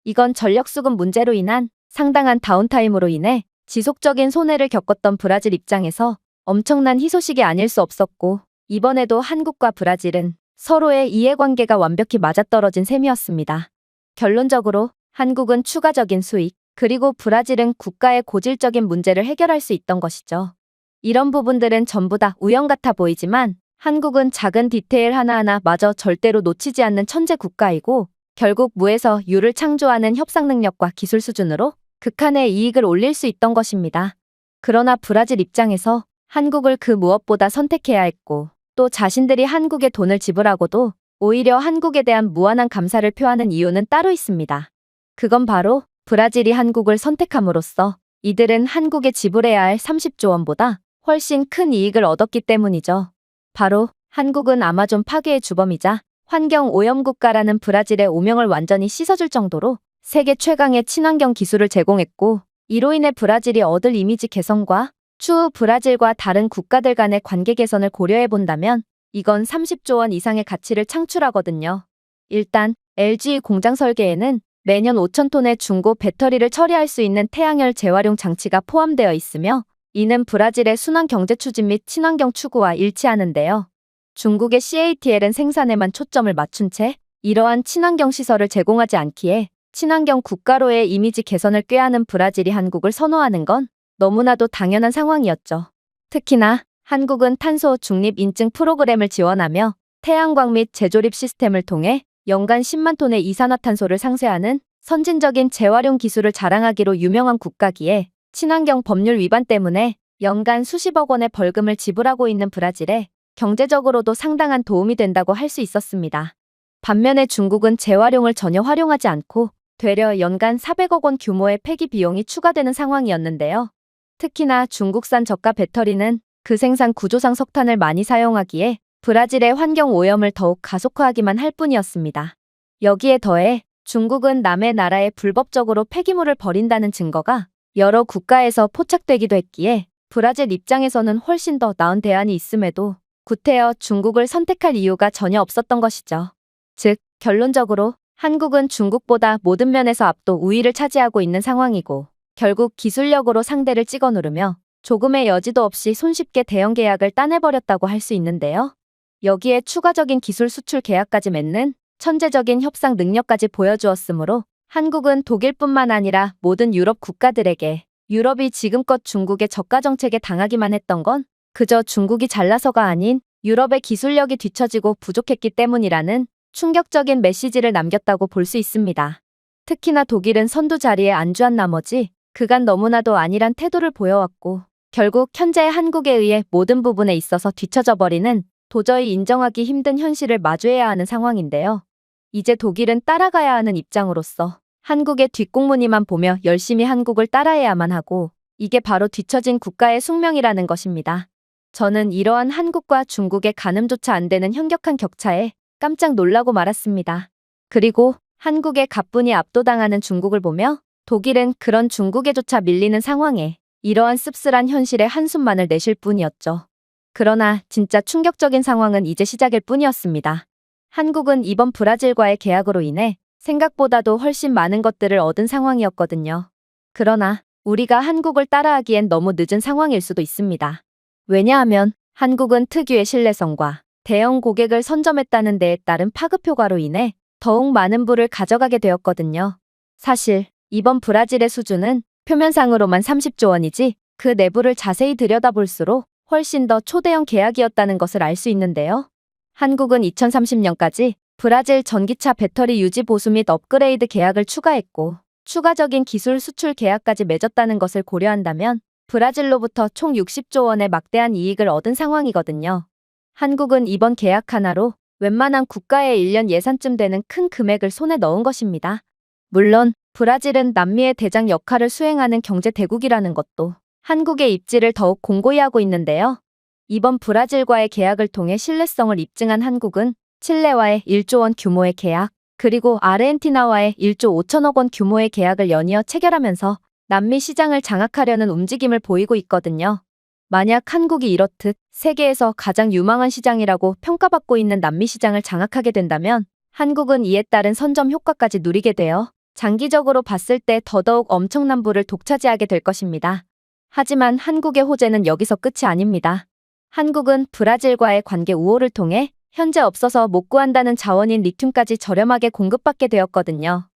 이건 전력 수급 문제로 인한 상당한 다운타임으로 인해 지속적인 손해를 겪었던 브라질 입장에서 엄청난 희소식이 아닐 수 없었고, 이번에도 한국과 브라질은 서로의 이해관계가 완벽히 맞아떨어진 셈이었습니다. 결론적으로 한국은 추가적인 수익, 그리고 브라질은 국가의 고질적인 문제를 해결할 수 있던 것이죠. 이런 부분들은 전부 다 우연 같아 보이지만 한국은 작은 디테일 하나하나 마저 절대로 놓치지 않는 천재 국가이고, 결국 무에서 유를 창조하는 협상 능력과 기술 수준으로 극한의 이익을 올릴 수 있던 것입니다. 그러나 브라질 입장에서 한국을 그 무엇보다 선택해야 했고, 또 자신들이 한국에 돈을 지불하고도 오히려 한국에 대한 무한한 감사를 표하는 이유는 따로 있습니다. 그건 바로 브라질이 한국을 선택함으로써 이들은 한국에 지불해야 할 30조 원보다 훨씬 큰 이익을 얻었기 때문이죠. 바로 한국은 아마존 파괴의 주범이자 환경 오염 국가라는 브라질의 오명을 완전히 씻어줄 정도로 세계 최강의 친환경 기술을 제공했고, 이로 인해 브라질이 얻을 이미지 개선과 추후 브라질과 다른 국가들 간의 관계 개선을 고려해 본다면 이건 30조 원 이상의 가치를 창출하거든요. 일단 LG 공장 설계에는 매년 5,000톤의 중고 배터리를 처리할 수 있는 태양열 재활용 장치가 포함되어 있으며, 이는 브라질의 순환 경제 추진 및 친환경 추구와 일치하는데요. 중국의 CATL은 생산에만 초점을 맞춘 채 이러한 친환경 시설을 제공하지 않기에 친환경 국가로의 이미지 개선을 꾀하는 브라질이 한국을 선호하는 건 너무나도 당연한 상황이었죠. 특히나 한국은 탄소 중립 인증 프로그램을 지원하며 태양광 및 재조립 시스템을 통해 연간 10만 톤의 이산화탄소를 상쇄하는 선진적인 재활용 기술을 자랑하기로 유명한 국가기에 친환경 법률 위반 때문에 연간 수십억 원의 벌금을 지불하고 있는 브라질에 경제적으로도 상당한 도움이 된다고 할 수 있었습니다. 반면에 중국은 재활용을 전혀 활용하지 않고 되려 연간 400억 원 규모의 폐기 비용이 추가되는 상황이었는데요. 특히나 중국산 저가 배터리는 그 생산 구조상 석탄을 많이 사용하기에 브라질의 환경 오염을 더욱 가속화하기만 할 뿐이었습니다. 여기에 더해 중국은 남의 나라에 불법적으로 폐기물을 버린다는 증거가 여러 국가에서 포착되기도 했기에 브라질 입장에서는 훨씬 더 나은 대안이 있음에도 구태여 중국을 선택할 이유가 전혀 없었던 것이죠. 즉, 결론적으로 한국은 중국보다 모든 면에서 압도 우위를 차지하고 있는 상황이고, 결국 기술력으로 상대를 찍어 누르며 조금의 여지도 없이 손쉽게 대형 계약을 따내버렸다고 할 수 있는데요. 여기에 추가적인 기술 수출 계약까지 맺는 천재적인 협상 능력까지 보여주었으므로 한국은 독일뿐만 아니라 모든 유럽 국가들에게 유럽이 지금껏 중국의 저가 정책에 당하기만 했던 건 그저 중국이 잘나서가 아닌 유럽의 기술력이 뒤처지고 부족했기 때문이라는 충격적인 메시지를 남겼다고 볼 수 있습니다. 특히나 독일은 선두 자리에 안주한 나머지 그간 너무나도 안일한 태도를 보여왔고, 결국 현재 한국에 의해 모든 부분에 있어서 뒤처져 버리는 도저히 인정하기 힘든 현실을 마주해야 하는 상황인데요. 이제 독일은 따라가야 하는 입장으로서 한국의 뒷공무니만 보며 열심히 한국을 따라해야만 하고, 이게 바로 뒤처진 국가의 숙명이라는 것입니다. 저는 이러한 한국과 중국의 가늠조차 안 되는 현격한 격차에 깜짝 놀라고 말았습니다. 그리고 한국의 가뿐히 압도당하는 중국을 보며 독일은 그런 중국에조차 밀리는 상황에 이러한 씁쓸한 현실에 한숨만을 내쉴 뿐이었죠. 그러나 진짜 충격적인 상황은 이제 시작일 뿐이었습니다. 한국은 이번 브라질과의 계약으로 인해 생각보다도 훨씬 많은 것들을 얻은 상황이었거든요. 그러나 우리가 한국을 따라하기엔 너무 늦은 상황일 수도 있습니다. 왜냐하면 한국은 특유의 신뢰성과 대형 고객을 선점했다는 데에 따른 파급 효과로 인해 더욱 많은 부를 가져가게 되었거든요. 사실 이번 브라질의 수주는 표면상으로만 30조 원이지 그 내부를 자세히 들여다볼수록 훨씬 더 초대형 계약이었다는 것을 알 수 있는데요. 한국은 2030년까지 브라질 전기차 배터리 유지 보수 및 업그레이드 계약을 추가했고 추가적인 기술 수출 계약까지 맺었다는 것을 고려한다면 브라질로부터 총 60조 원의 막대한 이익을 얻은 상황이거든요. 한국은 이번 계약 하나로 웬만한 국가의 1년 예산쯤 되는 큰 금액을 손에 넣은 것입니다. 물론 브라질은 남미의 대장 역할을 수행하는 경제 대국이라는 것도 한국의 입지를 더욱 공고히 하고 있는데요. 이번 브라질과의 계약을 통해 신뢰성을 입증한 한국은 칠레와의 1조 원 규모의 계약, 그리고 아르헨티나와의 1조 5천억 원 규모의 계약을 연이어 체결하면서 남미 시장을 장악하려는 움직임을 보이고 있거든요. 만약 한국이 이렇듯 세계에서 가장 유망한 시장이라고 평가받고 있는 남미 시장을 장악하게 된다면 한국은 이에 따른 선점 효과까지 누리게 되어 장기적으로 봤을 때 더더욱 엄청난 부를 독차지하게 될 것입니다. 하지만 한국의 호재는 여기서 끝이 아닙니다. 한국은 브라질과의 관계 우호를 통해 현재 없어서 못 구한다는 자원인 리튬까지 저렴하게 공급받게 되었거든요.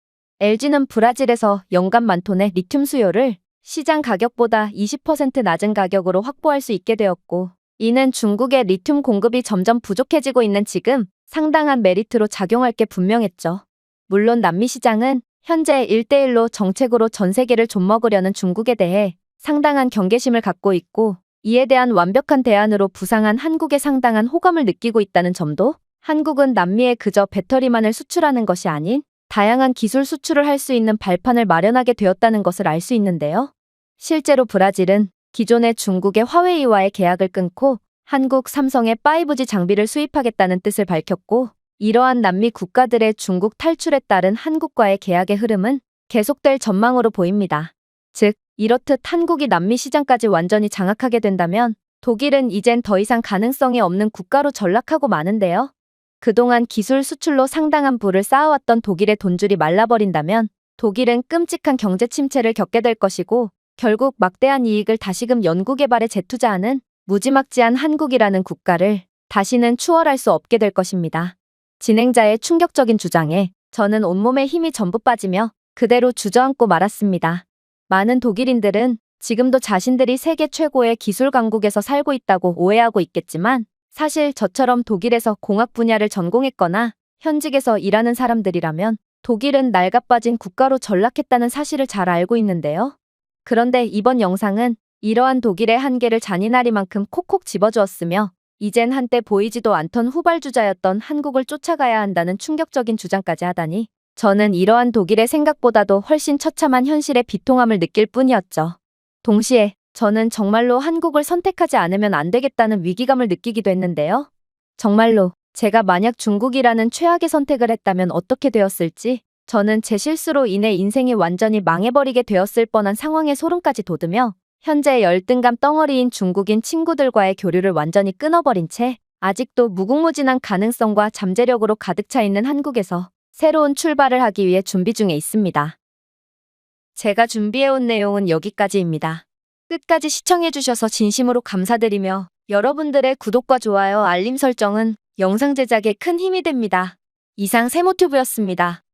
LG는 브라질에서 연간 만 톤의 리튬 수요를 시장 가격보다 20% 낮은 가격으로 확보할 수 있게 되었고, 이는 중국의 리튬 공급이 점점 부족해지고 있는 지금 상당한 메리트로 작용할 게 분명했죠. 물론 남미 시장은 현재 1대1로 정책으로 전 세계를 좀먹으려는 중국에 대해 상당한 경계심을 갖고 있고, 이에 대한 완벽한 대안으로 부상한 한국에 상당한 호감을 느끼고 있다는 점도 한국은 남미에 그저 배터리만을 수출하는 것이 아닌 다양한 기술 수출을 할 수 있는 발판을 마련하게 되었다는 것을 알 수 있는데요. 실제로 브라질은 기존의 중국의 화웨이와의 계약을 끊고 한국 삼성의 5G 장비를 수입하겠다는 뜻을 밝혔고, 이러한 남미 국가들의 중국 탈출에 따른 한국과의 계약의 흐름은 계속될 전망으로 보입니다. 즉, 이렇듯 한국이 남미 시장까지 완전히 장악하게 된다면 독일은 이젠 더 이상 가능성이 없는 국가로 전락하고 마는데요. 그동안 기술 수출로 상당한 부를 쌓아왔던 독일의 돈줄이 말라버린다면 독일은 끔찍한 경제 침체를 겪게 될 것이고, 결국 막대한 이익을 다시금 연구개발에 재투자하는 무지막지한 한국이라는 국가를 다시는 추월할 수 없게 될 것입니다. 진행자의 충격적인 주장에 저는 온몸에 힘이 전부 빠지며 그대로 주저앉고 말았습니다. 많은 독일인들은 지금도 자신들이 세계 최고의 기술 강국에서 살고 있다고 오해하고 있겠지만, 사실 저처럼 독일에서 공학 분야를 전공했거나 현직에서 일하는 사람들이라면 독일은 낡아빠진 국가로 전락했다는 사실을 잘 알고 있는데요. 그런데 이번 영상은 이러한 독일의 한계를 잔인하리만큼 콕콕 집어주었으며, 이젠 한때 보이지도 않던 후발주자였던 한국을 쫓아가야 한다는 충격적인 주장까지 하다니, 저는 이러한 독일의 생각보다도 훨씬 처참한 현실의 비통함을 느낄 뿐이었죠. 동시에 저는 정말로 한국을 선택하지 않으면 안 되겠다는 위기감을 느끼기도 했는데요. 정말로 제가 만약 중국이라는 최악의 선택을 했다면 어떻게 되었을지, 저는 제 실수로 인해 인생이 완전히 망해버리게 되었을 뻔한 상황에 소름까지 돋으며 현재 열등감 덩어리인 중국인 친구들과의 교류를 완전히 끊어버린 채 아직도 무궁무진한 가능성과 잠재력으로 가득 차 있는 한국에서 새로운 출발을 하기 위해 준비 중에 있습니다. 제가 준비해온 내용은 여기까지입니다. 끝까지 시청해주셔서 진심으로 감사드리며 여러분들의 구독과 좋아요, 알림 설정은 영상 제작에 큰 힘이 됩니다. 이상 세모튜브였습니다.